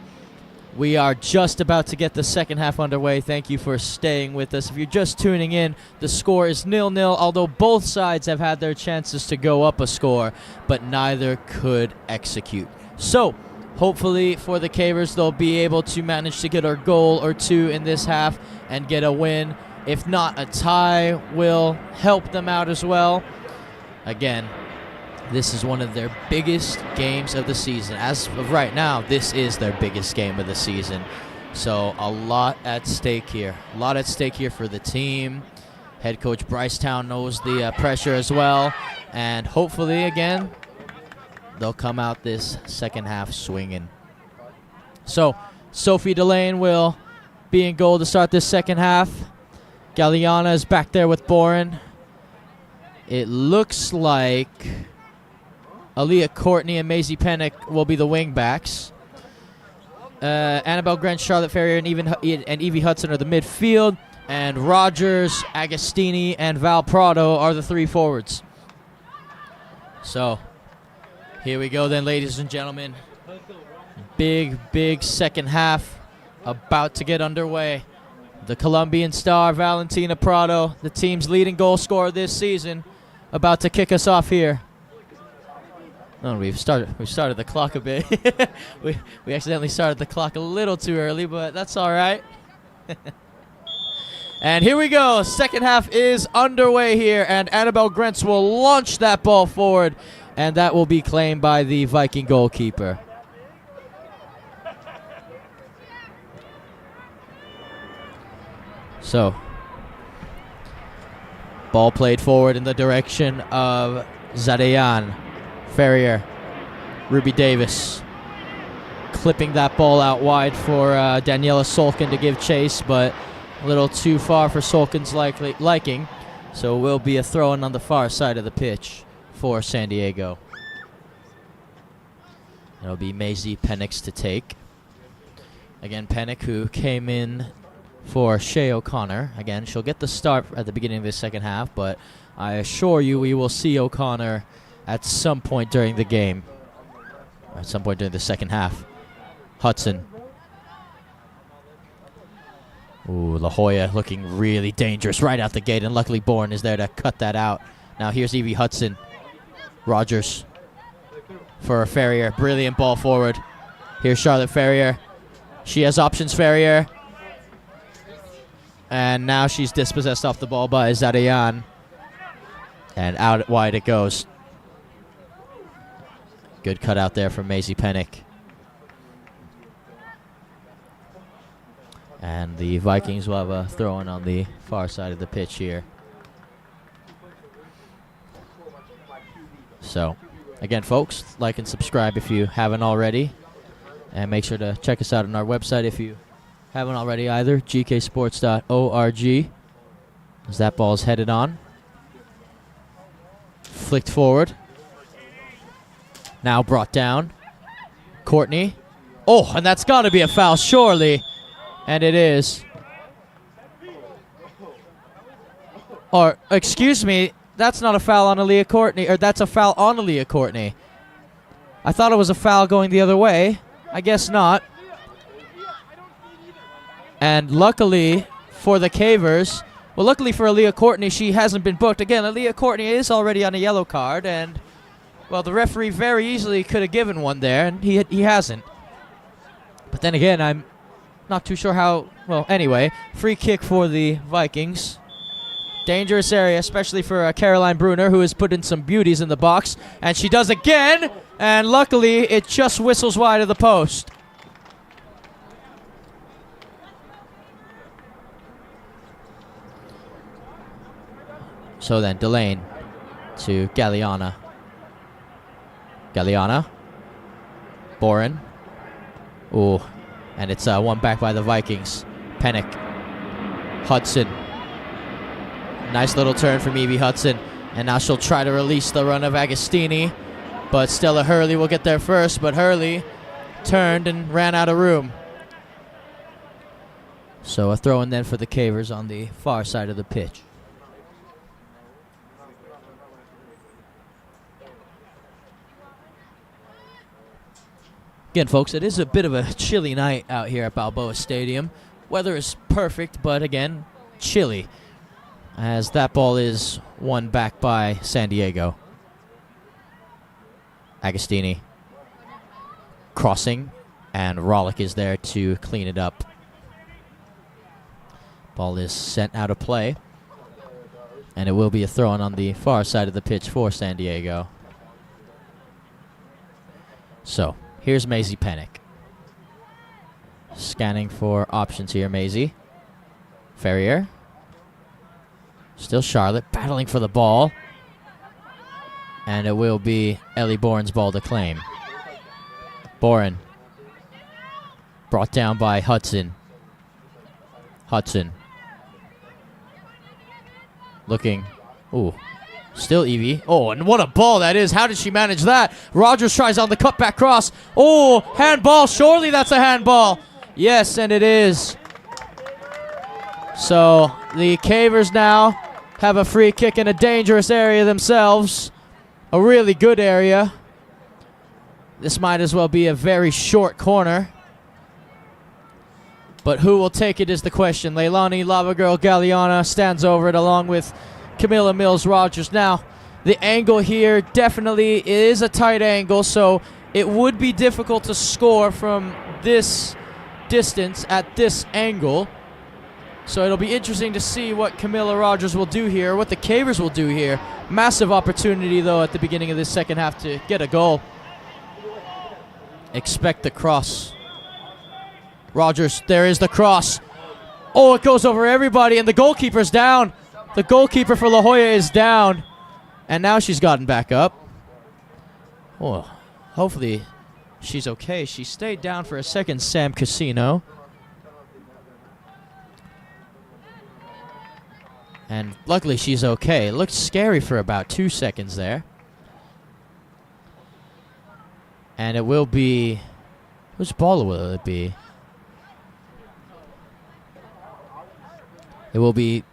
we are just about to get the second half underway. Thank you for staying with us. If you're just tuning in, the score is 0-0, although both sides have had their chances to go up a score, but neither could execute. So, hopefully for the Cavers, they'll be able to manage to get a goal or two in this half and get a win. If not, a tie will help them out as well. Again, this is one of their biggest games of the season. As of right now, this is their biggest game of the season. So a lot at stake here. A lot at stake here for the team. Head coach Bryce Town knows the pressure as well. And hopefully, again, they'll come out this second half swinging. So Sophie Delane will be in goal to start this second half. Galliana is back there with Boren. It looks like Aaliyah Courtney and Maisie Pennick will be the wing backs. Annabelle Grant, Charlotte Ferrier, and Evie Hudson are the midfield. And Rogers, Agostini, and Val Prado are the three forwards. So, here we go then, ladies and gentlemen. Big second half about to get underway. The Colombian star, Valentina Prado, the team's leading goal scorer this season, about to kick us off here. Oh, we've started the clock a bit. we accidentally started the clock a little too early, but that's all right. And here we go. Second half is underway here, and Annabelle Grentz will launch that ball forward, and that will be claimed by the Viking goalkeeper. So, ball played forward in the direction of Zadeyan. Ferrier, Ruby Davis, clipping that ball out wide for Daniela Solkin to give chase, but a little too far for Solkin's liking. So it will be a throw-in on the far side of the pitch for San Diego. It'll be Maisie Pennick to take. Again, Pennick, who came in for Shea O'Connor. Again, she'll get the start at the beginning of the second half, but I assure you we will see O'Connor at some point during the game. At some point during the second half. Hudson. Ooh, La Jolla looking really dangerous right out the gate, and luckily Bourne is there to cut that out. Now here's Evie Hudson. Rogers for Ferrier. Brilliant ball forward. Here's Charlotte Ferrier. She has options, Ferrier. And now she's dispossessed off the ball by Zadeyan. And out wide it goes. Good cut out there from Maisie Pennick. And the Vikings will have a throw-in on the far side of the pitch here. So, again, folks, like and subscribe if you haven't already. And make sure to check us out on our website if you haven't already either, gksports.org. As that ball is headed on. Flicked forward. Now brought down. Courtney. Oh, and that's got to be a foul, surely. And it is. Or, excuse me, that's not a foul on Aaliyah Courtney, or that's a foul on Aaliyah Courtney. I thought it was a foul going the other way. I guess not. And luckily for the Cavers, well, luckily for Aaliyah Courtney, she hasn't been booked. Again, Aaliyah Courtney is already on a yellow card, and, well, the referee very easily could have given one there, and he hasn't. But then again, I'm not too sure how. Well, anyway, free kick for the Vikings. Dangerous area, especially for Caroline Bruner, who has put in some beauties in the box. And she does again, and luckily it just whistles wide of the post. So then, Delane to Galliana. Galliana. Boren. Ooh. And it's one back by the Vikings. Pennick. Hudson. Nice little turn from Evie Hudson. And now she'll try to release the run of Agostini. But Stella Hurley will get there first. But Hurley turned and ran out of room. So a throw in then for the Cavers on the far side of the pitch. Again, folks, it is a bit of a chilly night out here at Balboa Stadium. Weather is perfect, but again, chilly, as that ball is won back by San Diego. Agostini crossing, and Rollick is there to clean it up. Ball is sent out of play, and it will be a throw-in on the far side of the pitch for San Diego. So, here's Maisie Pennick. Scanning for options here, Maisie. Ferrier. Still Charlotte, battling for the ball. And it will be Ellie Bourne's ball to claim. Bourne. Brought down by Hudson. Hudson. Looking. Ooh. Still Evie. Oh, and what a ball that is. How did she manage that? Rogers tries on the cutback cross. Oh, handball. Surely that's a handball. Yes, and it is. So the Cavers now have a free kick in a dangerous area themselves. A really good area. This might as well be a very short corner. But who will take it is the question. Leilani Lava Girl Galliana stands over it along with Camilla Mills Rogers. Now, the angle here definitely is a tight angle, so it would be difficult to score from this distance at this angle. So it'll be interesting to see what Camilla Rogers will do here, what the Cavers will do here. Massive opportunity, though, at the beginning of this second half to get a goal. Expect the cross. Rogers, there is the cross. Oh, it goes over everybody, and the goalkeeper's down. The goalkeeper for La Jolla is down. And now she's gotten back up. Oh, hopefully she's okay. She stayed down for a second, Sam Casino. And luckily she's okay. It looked scary for about 2 seconds there. And it will be... Whose ball will it be? It will be...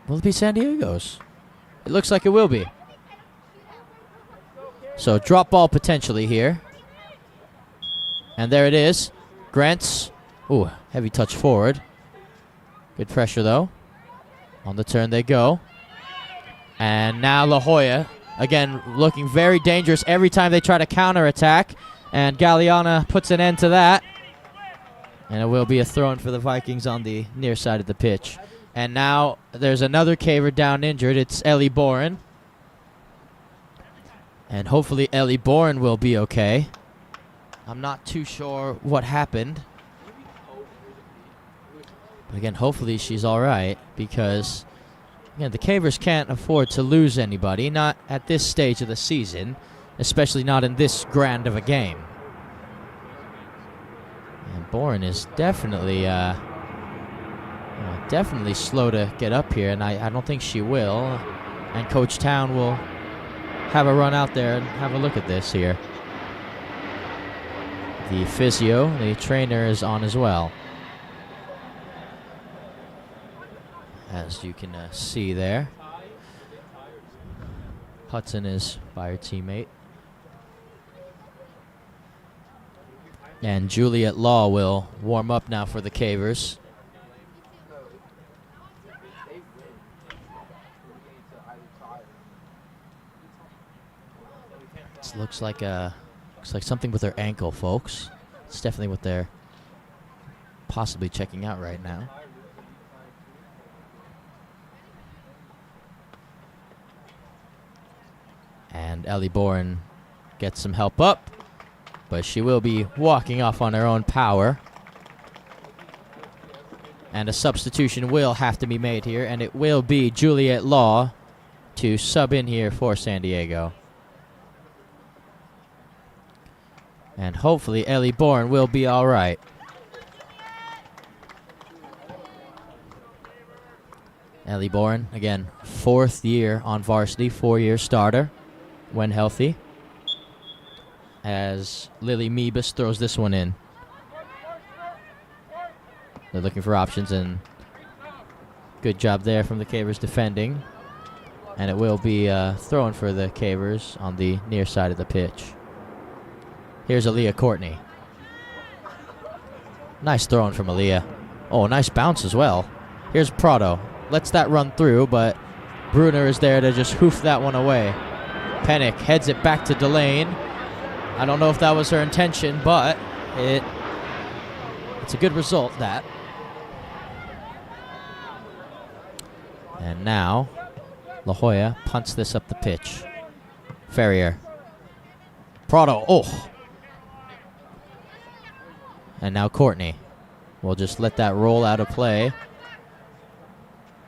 Will it be San Diego's? It looks like it will be. So drop ball potentially here. And there it is. Grants. Ooh, heavy touch forward. Good pressure though. On the turn they go. And now La Jolla, again, looking very dangerous every time they try to counterattack. And Galliana puts an end to that. And it will be a throw-in for the Vikings on the near side of the pitch. And now there's another Caver down injured. It's Ellie Bourne. And hopefully Ellie Bourne will be okay. I'm not too sure what happened. But again, hopefully she's all right, because again, the Cavers can't afford to lose anybody, not at this stage of the season, especially not in this grand of a game. And Bourne is definitely definitely slow to get up here, and I don't think she will. And Coach Town will have a run out there and have a look at this here. The physio, the trainer, is on as well. As you can see there. Hudson is by her teammate. And Juliet Law will warm up now for the Cavers. It looks like something with her ankle, folks. It's definitely what they're possibly checking out right now. And Ellie Bourne gets some help up, but she will be walking off on her own power. And a substitution will have to be made here, and it will be Juliet Law to sub in here for San Diego. And hopefully Ellie Bourne will be all right. Ellie Bourne, again, 4th year on varsity, 4-year starter when healthy. As Lily Meebus throws this one in. They're looking for options, and good job there from the Cavers defending. And it will be thrown for the Cavers on the near side of the pitch. Here's Aaliyah Courtney. Nice throwing from Aaliyah. Oh, nice bounce as well. Here's Prado. Lets that run through, but Bruner is there to just hoof that one away. Pennick heads it back to Delane. I don't know if that was her intention, but it's a good result, that. And now, La Jolla punts this up the pitch. Ferrier. Prado. Oh. And now Courtney. We'll just let that roll out of play.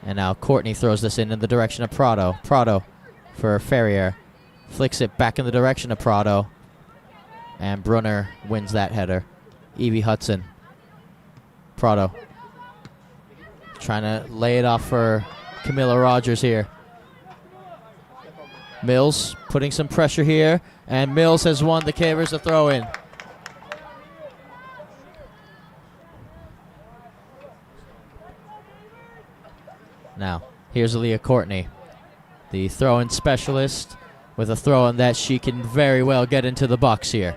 And now Courtney throws this in the direction of Prado. Prado for Ferrier. Flicks it back in the direction of Prado. And Brunner wins that header. Evie Hudson. Prado. Trying to lay it off for Camilla Rogers here. Mills putting some pressure here. And Mills has won the Cavers a throw-in. Now, here's Aaliyah Courtney, the throw-in specialist, with a throw-in that she can very well get into the box here.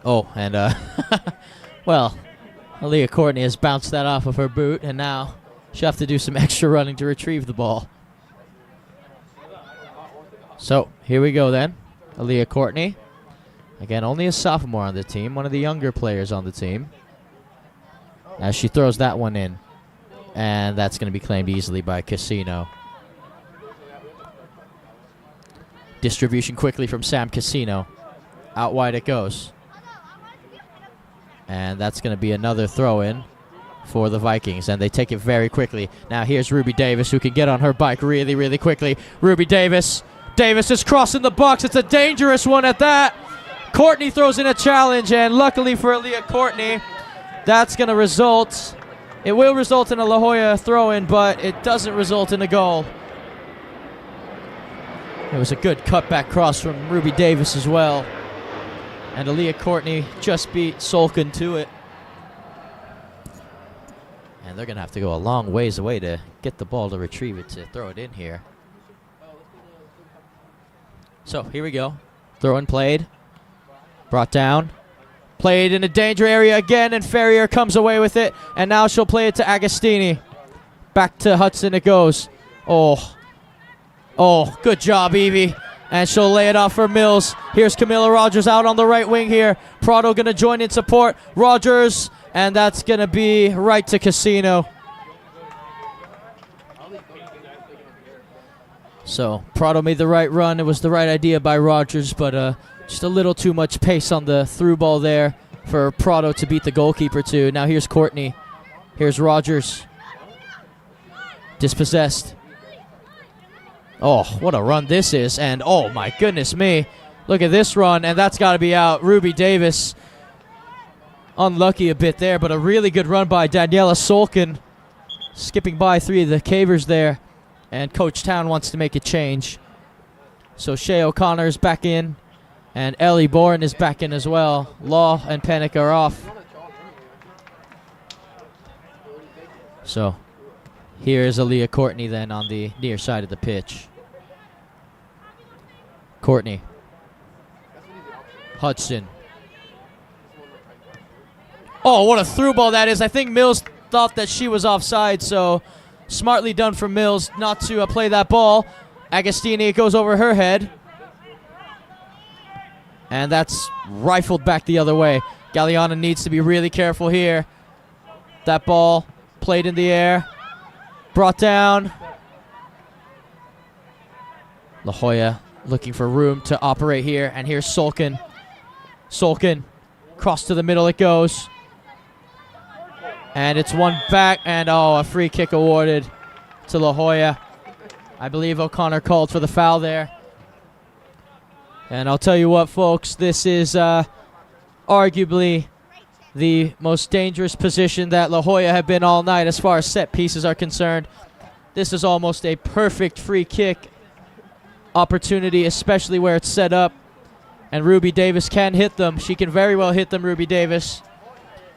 Oh, and, well, Aaliyah Courtney has bounced that off of her boot, and now she'll have to do some extra running to retrieve the ball. So, here we go then. Aaliyah Courtney, again, only a sophomore on the team, one of the younger players on the team, as she throws that one in. And that's going to be claimed easily by Casino. Distribution quickly from Sam Casino. Out wide it goes. And that's going to be another throw-in for the Vikings. And they take it very quickly. Now here's Ruby Davis, who can get on her bike really, really quickly. Ruby Davis. Davis is crossing the box. It's a dangerous one at that. Courtney throws in a challenge. And luckily for Aaliyah Courtney, that's going to result... It will result in a La Jolla throw-in, but it doesn't result in a goal. It was a good cutback cross from Ruby Davis as well. And Aaliyah Courtney just beat Solkin to it. And they're going to have to go a long ways away to get the ball to retrieve it, to throw it in here. So, here we go. Throw-in played. Brought down. Played in a danger area again, and Ferrier comes away with it. And now she'll play it to Agostini. Back to Hudson it goes. Oh. Oh, good job, Evie. And she'll lay it off for Mills. Here's Camilla Rogers out on the right wing here. Prado going to join in support. Rogers, and that's going to be right to Casino. So, Prado made the right run. It was the right idea by Rogers, but just a little too much pace on the through ball there for Prado to beat the goalkeeper to. Now here's Courtney. Here's Rogers. Dispossessed. Oh, what a run this is. And oh my goodness me. Look at this run, and that's got to be out. Ruby Davis. Unlucky a bit there, but a really good run by Daniela Solkin. Skipping by three of the Cavers there. And Coach Town wants to make a change. So Shea O'Connor is back in. And Ellie Bourne is back in as well. Law and Pennick are off. So here is Aaliyah Courtney then on the near side of the pitch. Courtney. Hudson. Oh, what a through ball that is. I think Mills thought that she was offside, so smartly done from Mills not to play that ball. Agostini, it goes over her head. And that's rifled back the other way. Galliana needs to be really careful here. That ball played in the air. Brought down. La Jolla looking for room to operate here. And here's Solkin. Solkin. Cross to the middle it goes. And it's one back. And oh, a free kick awarded to La Jolla. I believe O'Connor called for the foul there. And I'll tell you what, folks, this is arguably the most dangerous position that La Jolla have been all night as far as set pieces are concerned. This is almost a perfect free kick opportunity, especially where it's set up. And Ruby Davis can hit them. She can very well hit them, Ruby Davis.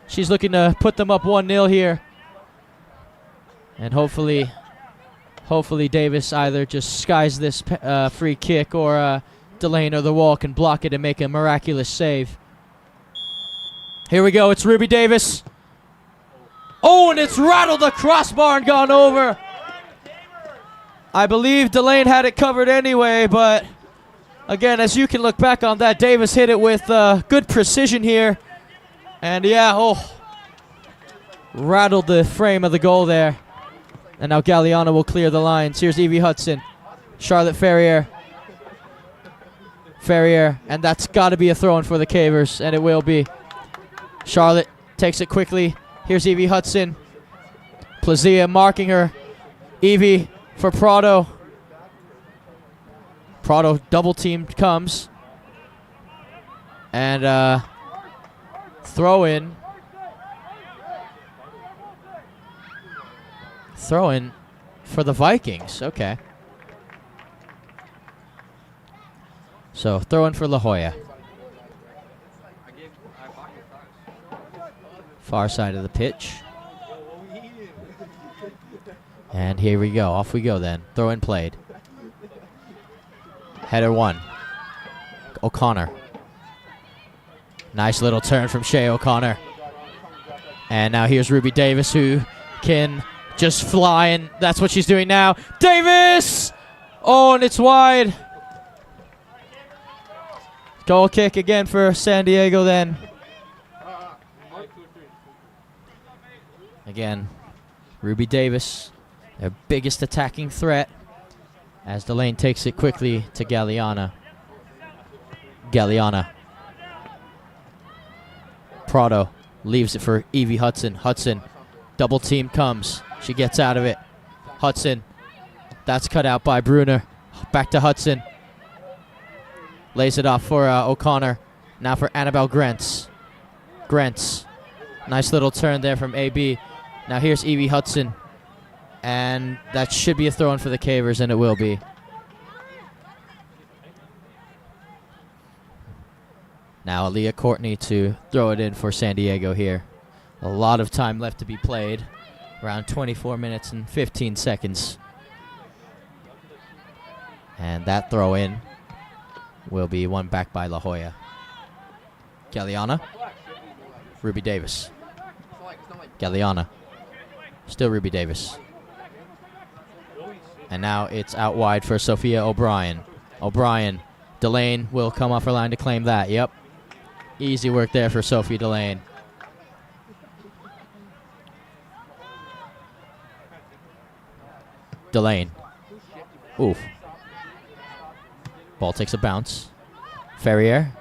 She's looking to put them up 1-0 here. And hopefully Davis either just skies this free kick or Delane or the wall can block it and make a miraculous save. Here we go. It's Ruby Davis. Oh, and it's rattled the crossbar and gone over. I believe Delane had it covered anyway, but again, as you can look back on that, Davis hit it with good precision here. And yeah, rattled the frame of the goal there. And now Galliano will clear the lines. Here's Evie Hudson. Charlotte Ferrier. And that's got to be a throw-in for the Cavers, and it will be. Charlotte takes it quickly. Here's Evie Hudson. Plazia marking her. Evie for Prado. Prado double team comes. And throw in. Throw in for the Vikings. Okay. So throw in for La Jolla. Far side of the pitch. And here we go. Off we go then. Throw in played. Header one. O'Connor. Nice little turn from Shea O'Connor. And now here's Ruby Davis, who can just fly, and that's what she's doing now. Davis! Oh, and it's wide. Goal kick again for San Diego then. Again, Ruby Davis, their biggest attacking threat, as Delane takes it quickly to Galliana. Prado leaves it for Evie Hudson. Hudson, double team comes. She gets out of it. Hudson, that's cut out by Bruner. Back to Hudson. Lays it off for O'Connor. Now for Annabelle Grentz. Nice little turn there from AB. Now here's Evie Hudson. And that should be a throw-in for the Cavers, and it will be. Now Aaliyah Courtney to throw it in for San Diego here. A lot of time left to be played. Around 24 minutes and 15 seconds. And that throw in will be won back by La Jolla. Galliana. Ruby Davis. Galliana. Still Ruby Davis. And now it's out wide for Sophia O'Brien. Delane will come off her line to claim that. Yep. Easy work there for Sophie Delane. Oof. Ball takes a bounce. Ferrier.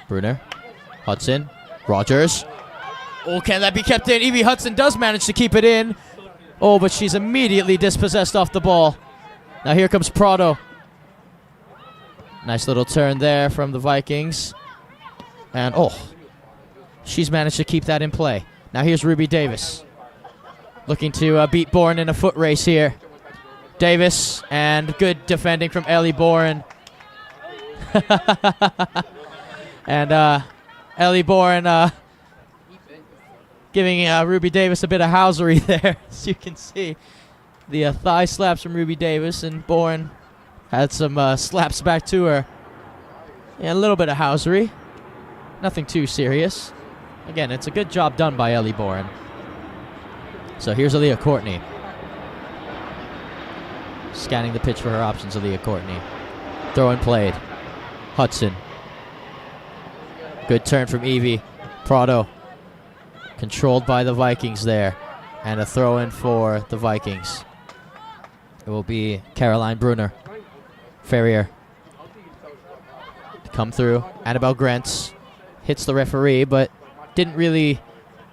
Bruner. Hudson. Rogers. Oh, can that be kept in? Evie Hudson does manage to keep it in. Oh, but she's immediately dispossessed off the ball. Now here comes Prado. Nice little turn there from the Vikings. And, she's managed to keep that in play. Now here's Ruby Davis. Looking to beat Bourne in a foot race here. Davis, and good defending from Ellie Bourne. And Ellie Bourne giving Ruby Davis a bit of housery there, as you can see. The thigh slaps from Ruby Davis, and Bourne had some slaps back to her. And a little bit of housery. Nothing too serious. Again, it's a good job done by Ellie Bourne. So here's Aaliyah Courtney. Scanning the pitch for her options, Aaliyah Courtney. Throw and played. Hudson. Good turn from Evie. Prado. Controlled by the Vikings there. And a throw in for the Vikings. It will be Caroline Bruner. Ferrier. Come through. Annabelle Grentz hits the referee, but didn't really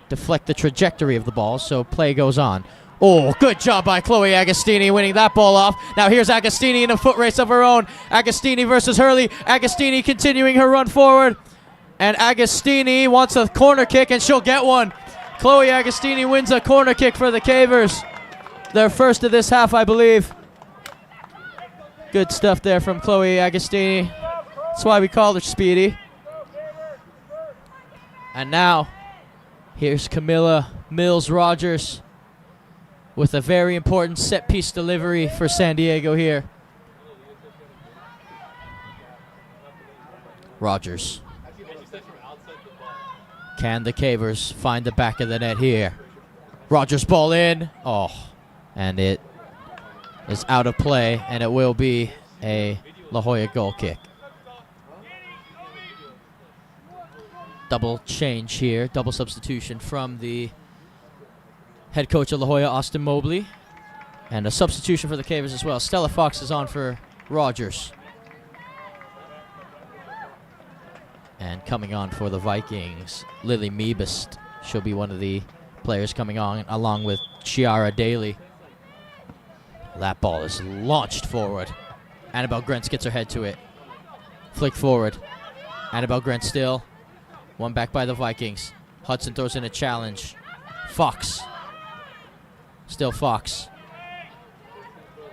deflect the trajectory of the ball, so play goes on. Oh, good job by Chloe Agostini winning that ball off. Now here's Agostini in a foot race of her own. Agostini versus Hurley. Agostini continuing her run forward. And Agostini wants a corner kick, and she'll get one. Chloe Agostini wins a corner kick for the Cavers. Their first of this half, I believe. Good stuff there from Chloe Agostini. That's why we call her Speedy. And now, here's Camilla Mills-Rogers with a very important set-piece delivery for San Diego here. Rogers. Can the Cavers find the back of the net here? Rogers ball in. Oh, and it is out of play, and it will be a La Jolla goal kick. Double change here, double substitution from the head coach of La Jolla, Austin Mobley. And a substitution for the Cavers as well. Stella Fox is on for Rogers. And coming on for the Vikings, Lily Meebust. She'll be one of the players coming on, along with Chiara Daly. That ball is launched forward. Annabelle Grentz gets her head to it. Flick forward. Annabelle Grentz still. One back by the Vikings. Hudson throws in a challenge. Fox. Still Fox.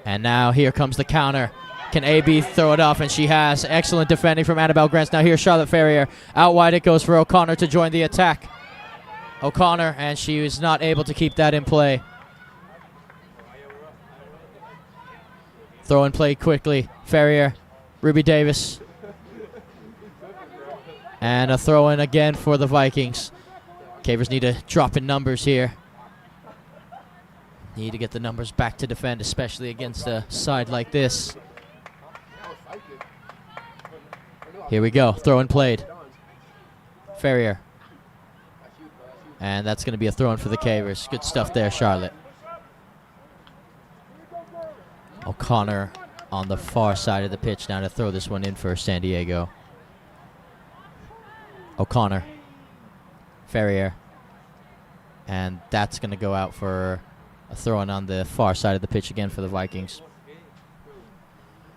And now here comes the counter. Can AB throw it off? And she has. Excellent defending from Annabelle Grentz. Now here's Charlotte Ferrier. Out wide it goes for O'Connor to join the attack. O'Connor, and she was not able to keep that in play. Throw and play quickly. Ferrier. Ruby Davis. And a throw in again for the Vikings. Cavers need to drop in numbers here. Need to get the numbers back to defend, especially against a side like this. Here we go. Throw in played. Ferrier. And that's going to be a throw in for the Cavers. Good stuff there, Charlotte. O'Connor on the far side of the pitch now to throw this one in for San Diego. O'Connor. Ferrier. And that's going to go out for a throw-in on the far side of the pitch again for the Vikings.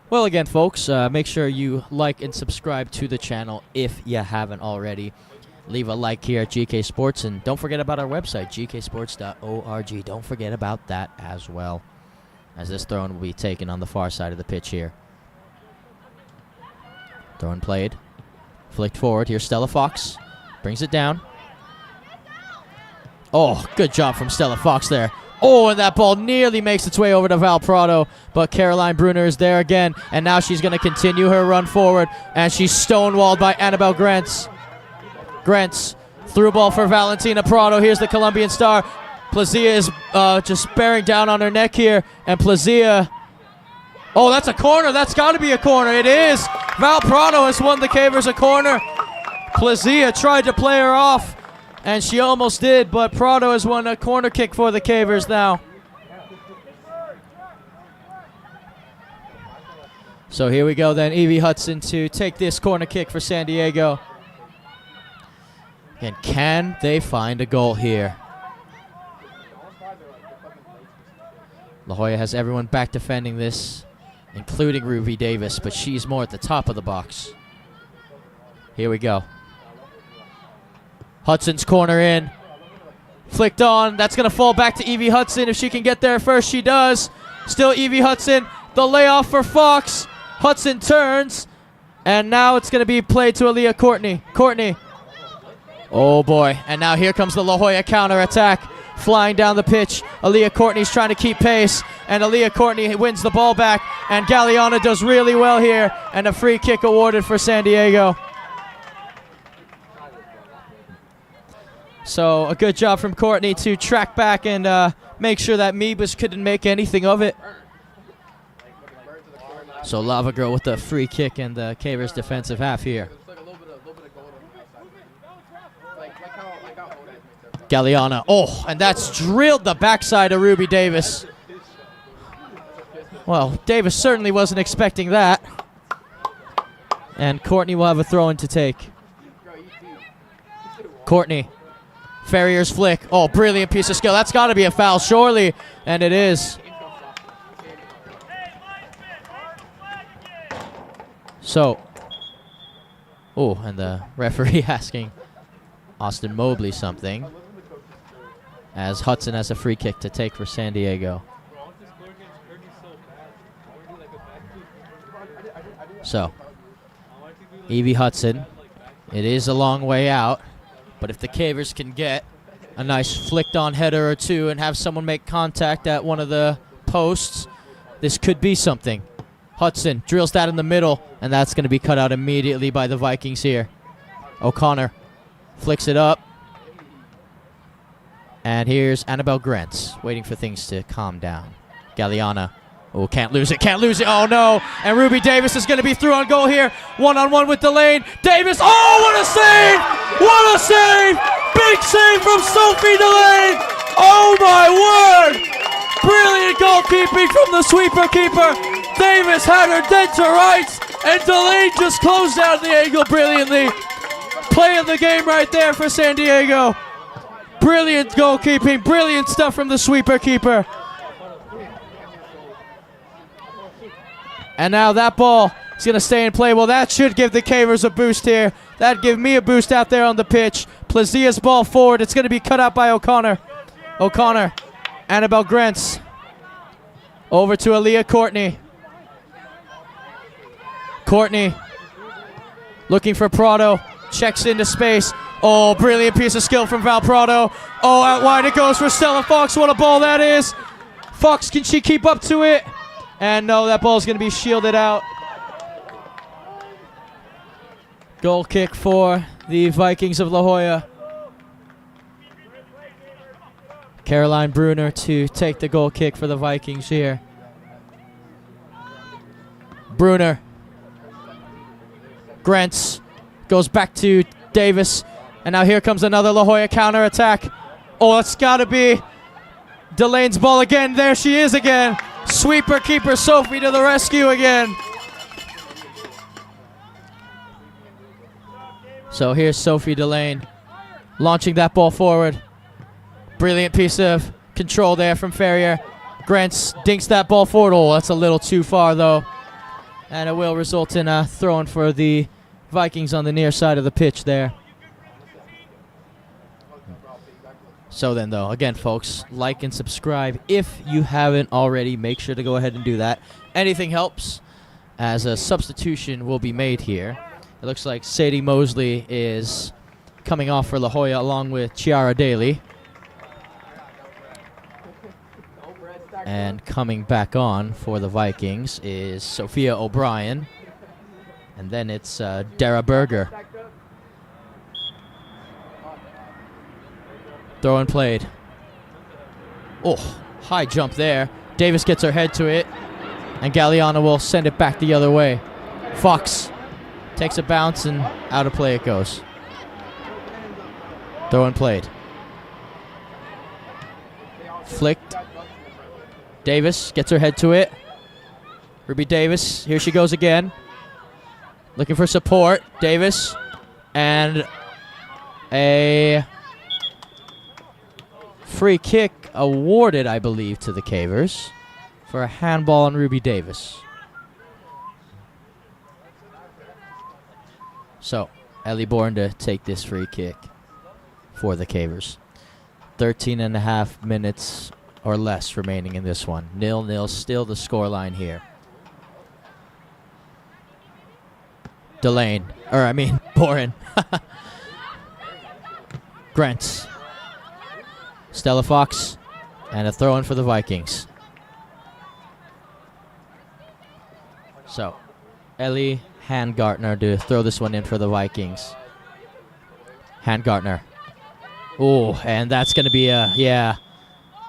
Well, again, folks, make sure you like and subscribe to the channel if you haven't already. Leave a like here at GK Sports, and don't forget about our website, gksports.org. Don't forget about that as well, as this throw-in will be taken on the far side of the pitch here. Throw-in played. Flicked forward. Here's Stella Fox. Brings it down. Oh, good job from Stella Fox there. Oh, and that ball nearly makes its way over to Val Prado, but Caroline Bruner is there again, and now she's going to continue her run forward, and she's stonewalled by Annabelle Grentz. Grentz, through ball for Valentina Prado. Here's the Colombian star. Plazia is just bearing down on her neck here, and Plazia... Oh, that's a corner. That's got to be a corner. It is. Val Prado has won the Cavers a corner. Plazia tried to play her off, and she almost did, but Prado has won a corner kick for the Cavers now. So here we go then. Evie Hudson to take this corner kick for San Diego. And can they find a goal here? La Jolla has everyone back defending this, including Ruby Davis, but she's more at the top of the box. Here we go. Hudson's corner in. Flicked on. That's going to fall back to Evie Hudson. If she can get there first, she does. Still Evie Hudson. The layoff for Fox. Hudson turns. And now it's going to be played to Aaliyah Courtney. Courtney. Oh, boy. And now here comes the La Jolla counterattack. Flying down the pitch. Aaliyah Courtney's trying to keep pace. And Aaliyah Courtney wins the ball back. And Galeana does really well here. And a free kick awarded for San Diego. So a good job from Courtney to track back and make sure that Meebus couldn't make anything of it. So Lava Girl with the free kick and the Cavers defensive half here. Galeana. Oh, and that's drilled the backside of Ruby Davis. Well, Davis certainly wasn't expecting that. And Courtney will have a throw-in to take. Courtney. Ferrier's flick. Oh, brilliant piece of skill. That's got to be a foul, surely. And it is. So. Oh, and the referee asking Austin Mobley something, as Hudson has a free kick to take for San Diego. So, Evie Hudson. It is a long way out, but if the Cavers can get a nice flicked on header or two and have someone make contact at one of the posts, this could be something. Hudson drills that in the middle, and that's going to be cut out immediately by the Vikings here. O'Connor flicks it up. And here's Annabelle Grentz, waiting for things to calm down. Galliana. Oh, can't lose it, can't lose it. Oh, no. And Ruby Davis is going to be through on goal here. One-on-one with Delane. Davis. Oh, what a save! What a save! Big save from Sophie Delane. Oh, my word! Brilliant goalkeeping from the sweeper keeper. Davis had her dead to rights, and Delane just closed out the angle brilliantly. Playing the game right there for San Diego. Brilliant goalkeeping, brilliant stuff from the sweeper keeper. And now that ball is going to stay in play. Well, that should give the Cavers a boost here. That'd give me a boost out there on the pitch. Plazia's ball forward. It's going to be cut out by O'Connor. O'Connor, Annabelle Grentz. Over to Aaliyah Courtney. Courtney looking for Prado. Checks into space. Oh, brilliant piece of skill from Val Prado. Oh, out wide it goes for Stella Fox. What a ball that is. Fox, can she keep up to it? And no, that ball's going to be shielded out. Goal kick for the Vikings of La Jolla. Caroline Bruner to take the goal kick for the Vikings here. Bruner. Grentz goes back to Davis. And now here comes another La Jolla counterattack. Oh, it's got to be Delane's ball again. There she is again. Sweeper keeper Sophie to the rescue again. So here's Sophie Delane launching that ball forward. Brilliant piece of control there from Ferrier. Grantz dinks that ball forward. Oh, that's a little too far though. And it will result in a throw-in for the Vikings on the near side of the pitch there. So then, though, again, folks, like and subscribe. If you haven't already, make sure to go ahead and do that. Anything helps, as a substitution will be made here. It looks like Sadie Mosley is coming off for La Jolla along with Chiara Daly. And coming back on for the Vikings is Sophia O'Brien. And then it's Dara Berger. Throw and played. Oh, high jump there. Davis gets her head to it. And Galliana will send it back the other way. Fox takes a bounce and out of play it goes. Throw and played. Flicked. Davis gets her head to it. Ruby Davis, here she goes again. Looking for support. Davis. And a free kick awarded, I believe, to the Cavers for a handball on Ruby Davis. So, Ellie Bourne to take this free kick for the Cavers. 13 and a half minutes or less remaining in this one. 0-0, still the scoreline here. Boren. Grantz. Stella Fox. And a throw-in for the Vikings. So, Ellie Handgartner to throw this one in for the Vikings. Handgartner. Oh, and that's going to be a,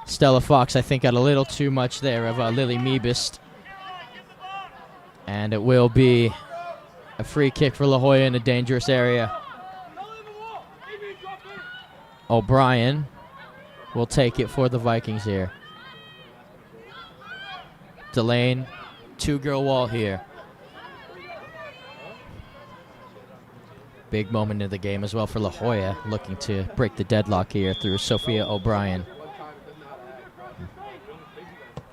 Stella Fox, I think, got a little too much there of Lily Meebist. And it will be a free kick for La Jolla in a dangerous area. O'Brien will take it for the Vikings here. Delane, two-girl wall here. Big moment in the game as well for La Jolla, looking to break the deadlock here through Sophia O'Brien.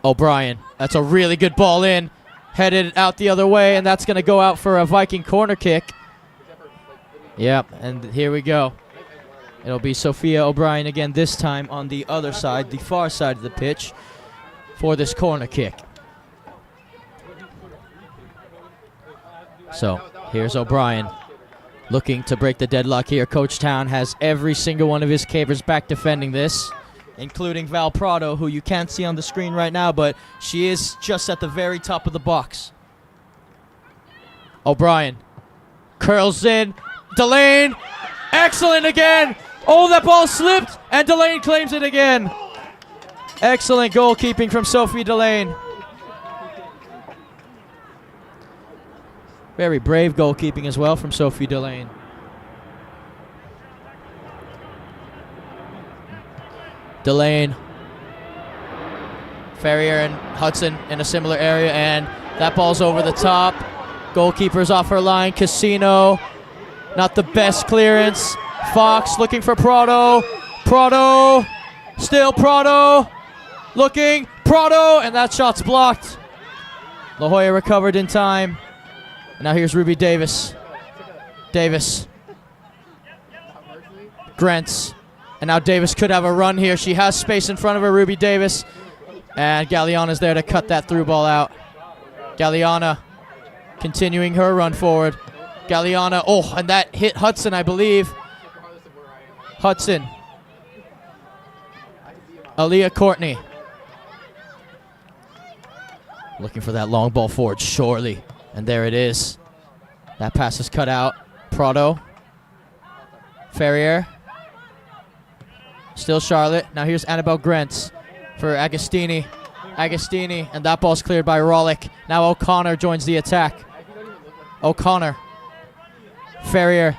O'Brien, that's a really good ball in. Headed out the other way, and that's going to go out for a Viking corner kick. Yep, and here we go. It'll be Sophia O'Brien again, this time on the other side, the far side of the pitch, for this corner kick. So, here's O'Brien looking to break the deadlock here. Coach Town has every single one of his Cavers back defending this, including Val Prado, who you can't see on the screen right now, but she is just at the very top of the box. O'Brien curls in. Delane, excellent again. Oh, that ball slipped, and Delane claims it again. Excellent goalkeeping from Sophie Delane. Very brave goalkeeping as well from Sophie Delane. Delane. Ferrier and Hudson in a similar area, and that ball's over the top. Goalkeeper's off her line. Casino, not the best clearance. Fox looking for Prado. Prado, still Prado. Looking, Prado, and that shot's blocked. La Jolla recovered in time. Now here's Ruby Davis. Davis. Grants. And now Davis could have a run here. She has space in front of her, Ruby Davis. And Galliana's there to cut that through ball out. Galliana continuing her run forward. Galliana, oh, and that hit Hudson, I believe. Hudson. Aaliyah Courtney. Looking for that long ball forward, surely. And there it is. That pass is cut out. Prado. Ferrier. Still Charlotte. Now here's Annabelle Grants for Agostini. Agostini, and that ball's cleared by Rollick. Now O'Connor joins the attack. O'Connor. Ferrier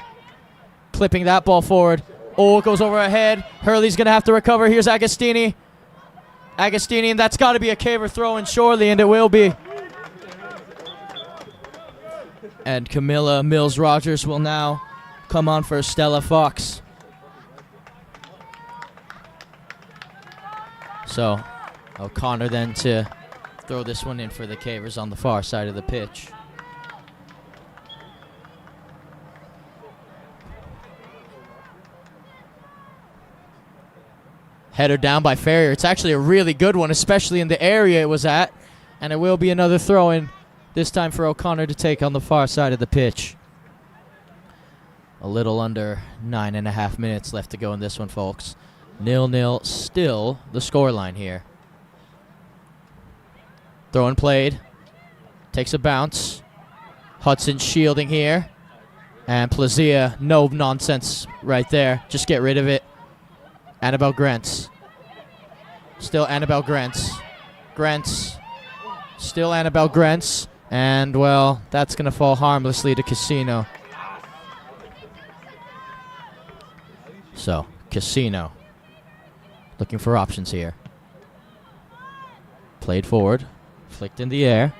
clipping that ball forward. Oh, it goes over her head. Hurley's going to have to recover. Here's Agostini. Agostini, and that's got to be a caver throw-in, surely, and it will be. And Camilla Mills-Rogers will now come on for Stella Fox. So, O'Connor then to throw this one in for the Cavers on the far side of the pitch. Header down by Ferrier. It's actually a really good one, especially in the area it was at. And it will be another throw-in, this time for O'Connor to take on the far side of the pitch. A little under 9.5 minutes left to go in this one, folks. 0-0, still the scoreline here. Throw and played. Takes a bounce. Hudson shielding here. And Plazia, no nonsense right there. Just get rid of it. Annabelle Grants. Still Annabelle Grants. Grants. Still Annabelle Grants. And, well, that's going to fall harmlessly to Casino. So, Casino. Looking for options here. Played forward. Flicked in the air.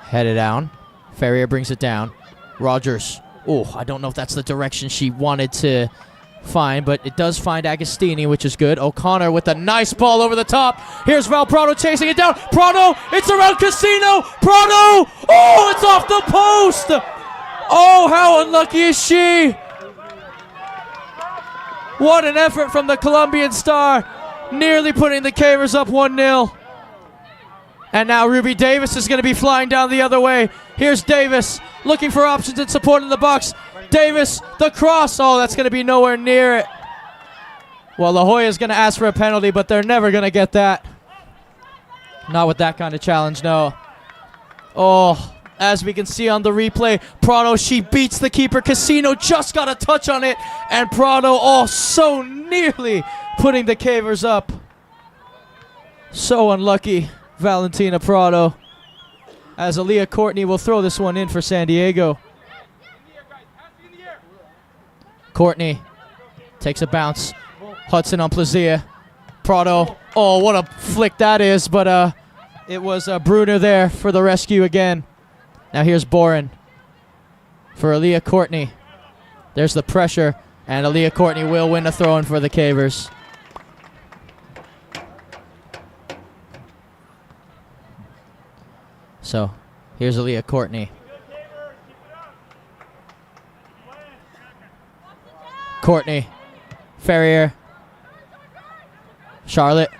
Headed down. Ferrier brings it down. Rogers. Oh, I don't know if that's the direction she wanted to find, but it does find Agostini, which is good. O'Connor with a nice ball over the top. Here's Val Prado chasing it down. Prado, it's around Casino. Prado, oh, it's off the post. Oh, how unlucky is she? What an effort from the Colombian star. Nearly putting the Cavers up 1-0. And now Ruby Davis is going to be flying down the other way. Here's Davis looking for options and support in the box. Davis, the cross. Oh, that's going to be nowhere near it. Well, La Jolla is going to ask for a penalty, but they're never going to get that. Not with that kind of challenge, no. Oh, as we can see on the replay, Prado, she beats the keeper. Casino just got a touch on it. And Prado, oh, so nearly putting the Cavers up. So unlucky, Valentina Prado. As Aaliyah Courtney will throw this one in for San Diego. Courtney takes a bounce. Hudson on Plazia. Prado. Oh, what a flick that is. But it was Bruner there for the rescue again. Now here's Boren for Aaliyah Courtney. There's the pressure. And Aaliyah Courtney will win a throw-in for the Cavers. So here's Aaliyah Courtney. Courtney, Ferrier, Charlotte.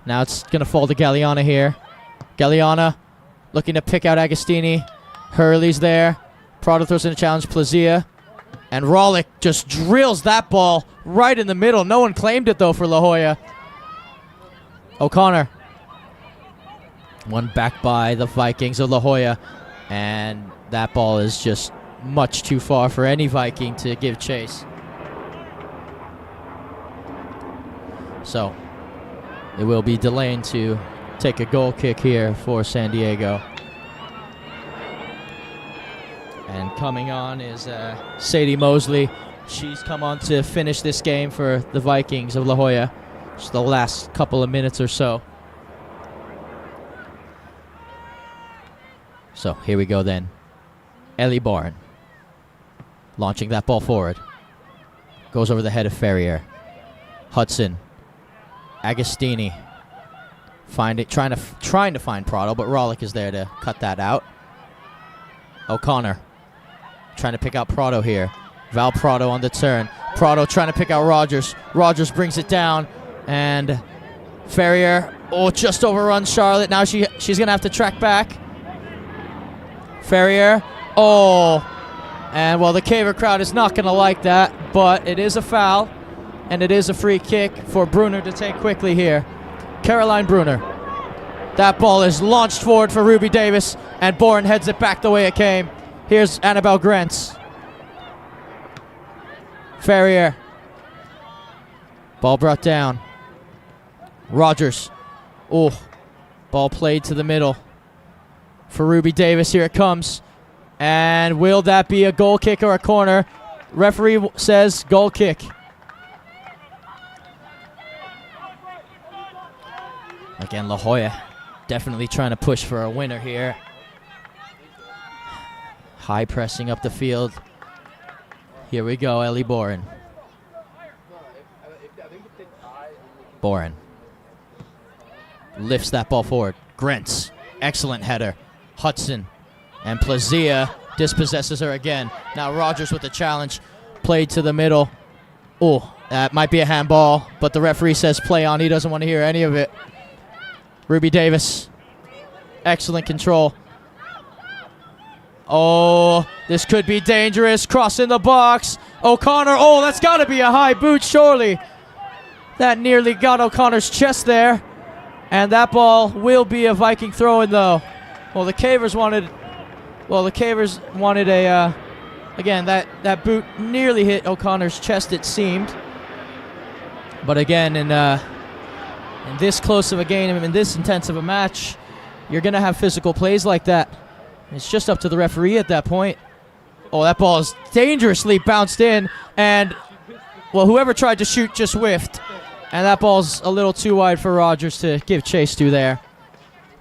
Now it's going to fall to Galliana here. Galliana looking to pick out Agostini. Hurley's there. Prado throws in a challenge, Plazia. And Rollick just drills that ball right in the middle. No one claimed it, though, for La Jolla. O'Connor. One back by the Vikings of La Jolla. And that ball is just much too far for any Viking to give chase. So it will be Delane to take a goal kick here for San Diego. And coming on is Sadie Mosley. She's come on to finish this game for the Vikings of La Jolla. Just the last couple of minutes or so. So here we go then. Ellie Barn launching that ball forward. Goes over the head of Ferrier. Hudson. Agostini. Trying to find Prado, but Rollick is there to cut that out. O'Connor trying to pick out Prado here. Val Prado on the turn. Prado trying to pick out Rogers. Rogers brings it down, and Ferrier, just overruns Charlotte. Now she's going to have to track back. Ferrier, and well, the Caver crowd is not going to like that, but it is a foul, and it is a free kick for Bruner to take quickly here. Caroline Bruner. That ball is launched forward for Ruby Davis, and Bourne heads it back the way it came. Here's Annabelle Grentz. Ferrier. Ball brought down. Rogers. Ball played to the middle for Ruby Davis. Here it comes. And will that be a goal kick or a corner? Referee says goal kick. Again, La Jolla definitely trying to push for a winner here. High pressing up the field. Here we go, Ellie Boren. Boren lifts that ball forward. Grentz, excellent header. Hudson and Plazia dispossesses her again. Now Rogers with the challenge. Played to the middle. That might be a handball, but the referee says play on. He doesn't want to hear any of it. Ruby Davis, excellent control. This could be dangerous. Crossing the box. O'Connor, that's got to be a high boot, surely. That nearly got O'Connor's chest there. And that ball will be a Viking throw-in, though. Well, the Cavers wanted a, again, that boot nearly hit O'Connor's chest, it seemed. But again, in this close of a game, in this intense of a match, you're going to have physical plays like that. It's just up to the referee at that point. That ball is dangerously bounced in, and, well, whoever tried to shoot just whiffed. And that ball's a little too wide for Rogers to give chase to there.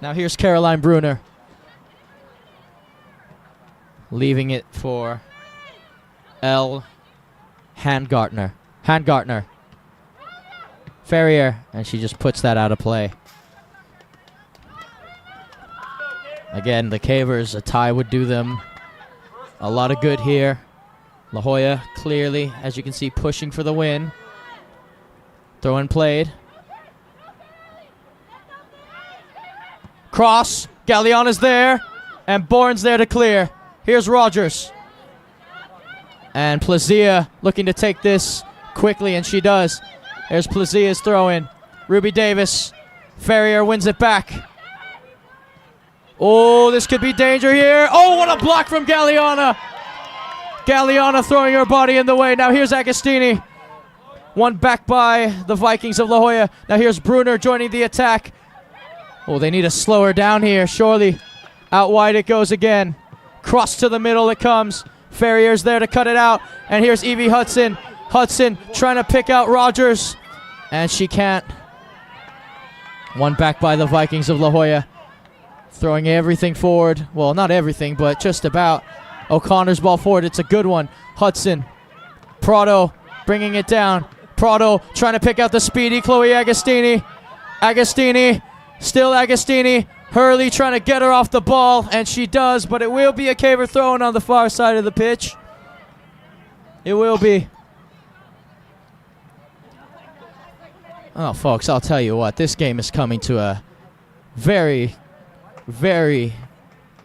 Now here's Caroline Bruner. Leaving it for L. Handgartner. Ferrier, and she just puts that out of play. Again, the Cavers, a tie would do them a lot of good here. La Jolla clearly, as you can see, pushing for the win. Throw in played. Cross. Galliana's there. And Bourne's there to clear. Here's Rogers. And Plazia looking to take this quickly, and she does. There's Plazia's throw in. Ruby Davis. Ferrier wins it back. This could be danger here. What a block from Galliana. Galliana throwing her body in the way. Now here's Agostini. One back by the Vikings of La Jolla. Now here's Bruner joining the attack. They need to slow her down here, surely. Out wide it goes again. Cross to the middle it comes. Ferrier's there to cut it out. And here's Evie Hudson. Hudson trying to pick out Rogers. And she can't. One back by the Vikings of La Jolla. Throwing everything forward. Well, not everything, but just about. O'Connor's ball forward. It's a good one. Hudson. Prado bringing it down. Prado trying to pick out the speedy Chloe Agostini. Agostini. Still Agostini. Hurley trying to get her off the ball, and she does, but it will be a Caver throw-in on the far side of the pitch. It will be. Folks, I'll tell you what. This game is coming to a very, very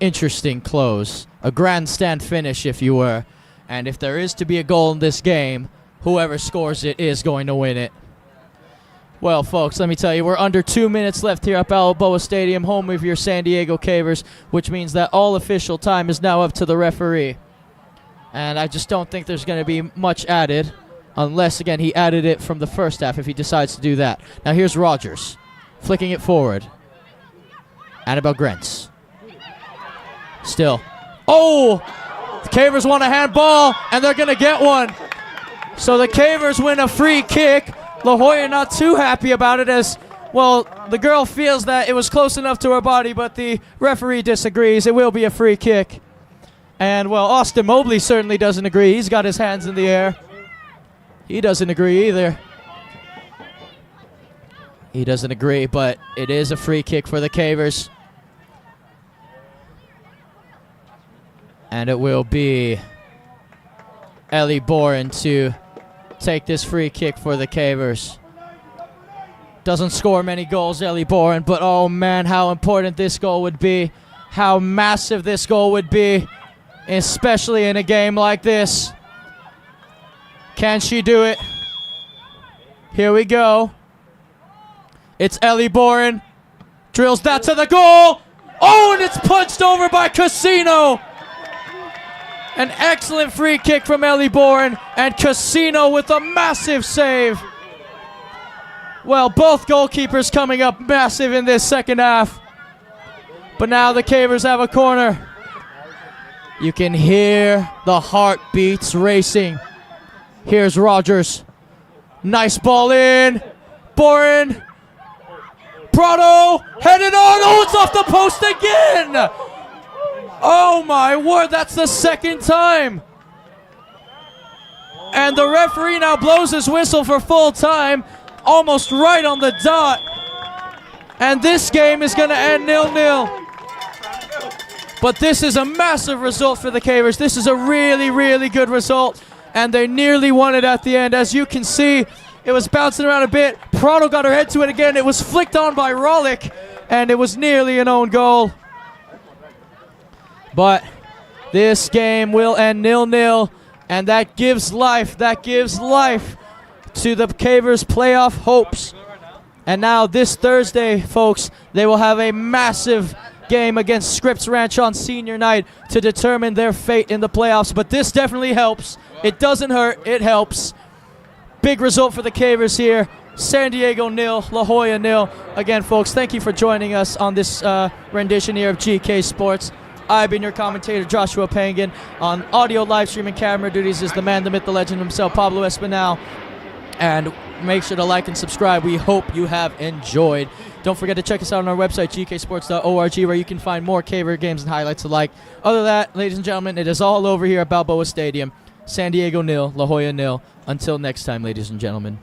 interesting close. A grandstand finish, if you were. And if there is to be a goal in this game, whoever scores it is going to win it. Well, folks, let me tell you, we're under 2 minutes left here at Balboa Stadium, home of your San Diego Cavers, which means that all official time is now up to the referee. And I just don't think there's going to be much added, unless, again, he added it from the first half if he decides to do that. Now here's Rogers, flicking it forward. Annabelle Grentz. Still. Oh! The Cavers want a handball, and they're going to get one. So the Cavers win a free kick. La Jolla not too happy about it as, well, the girl feels that it was close enough to her body, but the referee disagrees. It will be a free kick. And, well, Austin Mobley certainly doesn't agree. He's got his hands in the air. He doesn't agree either. He doesn't agree, but it is a free kick for the Cavers. And it will be Ellie Boren to take this free kick for the Cavers. Doesn't score many goals, Ellie Boren, but oh man, how important this goal would be. How massive this goal would be, especially in a game like this. Can she do it? Here we go. It's Ellie Boren. Drills that to the goal. Oh, and it's punched over by Casino. An excellent free kick from Ellie Boren, and Casino with a massive save. Well, both goalkeepers coming up massive in this second half. But now the Cavers have a corner. You can hear the heartbeats racing. Here's Rogers. Nice ball in. Boren. Prado. Headed on. Oh, it's off the post again. Oh my word, that's the second time. And the referee now blows his whistle for full time, almost right on the dot. And this game is going to end 0-0. But this is a massive result for the Cavers. This is a really, really good result. And they nearly won it at the end. As you can see, it was bouncing around a bit. Prado got her head to it again. It was flicked on by Rollick, and it was nearly an own goal. But this game will end 0-0, and that gives life to the Cavers' playoff hopes. And now this Thursday, folks, they will have a massive game against Scripps Ranch on senior night to determine their fate in the playoffs. But this definitely helps. It doesn't hurt, it helps. Big result for the Cavers here. San Diego 0, La Jolla 0. Again, folks, thank you for joining us on this rendition here of GK Sports. I've been your commentator, Joshua Pangan. On audio live stream and camera duties is the man, the myth, the legend himself, Pablo Espinal. And make sure to like and subscribe. We hope you have enjoyed. Don't forget to check us out on our website, gksports.org, where you can find more Caver games and highlights alike. Other than that, ladies and gentlemen, it is all over here at Balboa Stadium. San Diego 0, La Jolla 0. Until next time, ladies and gentlemen.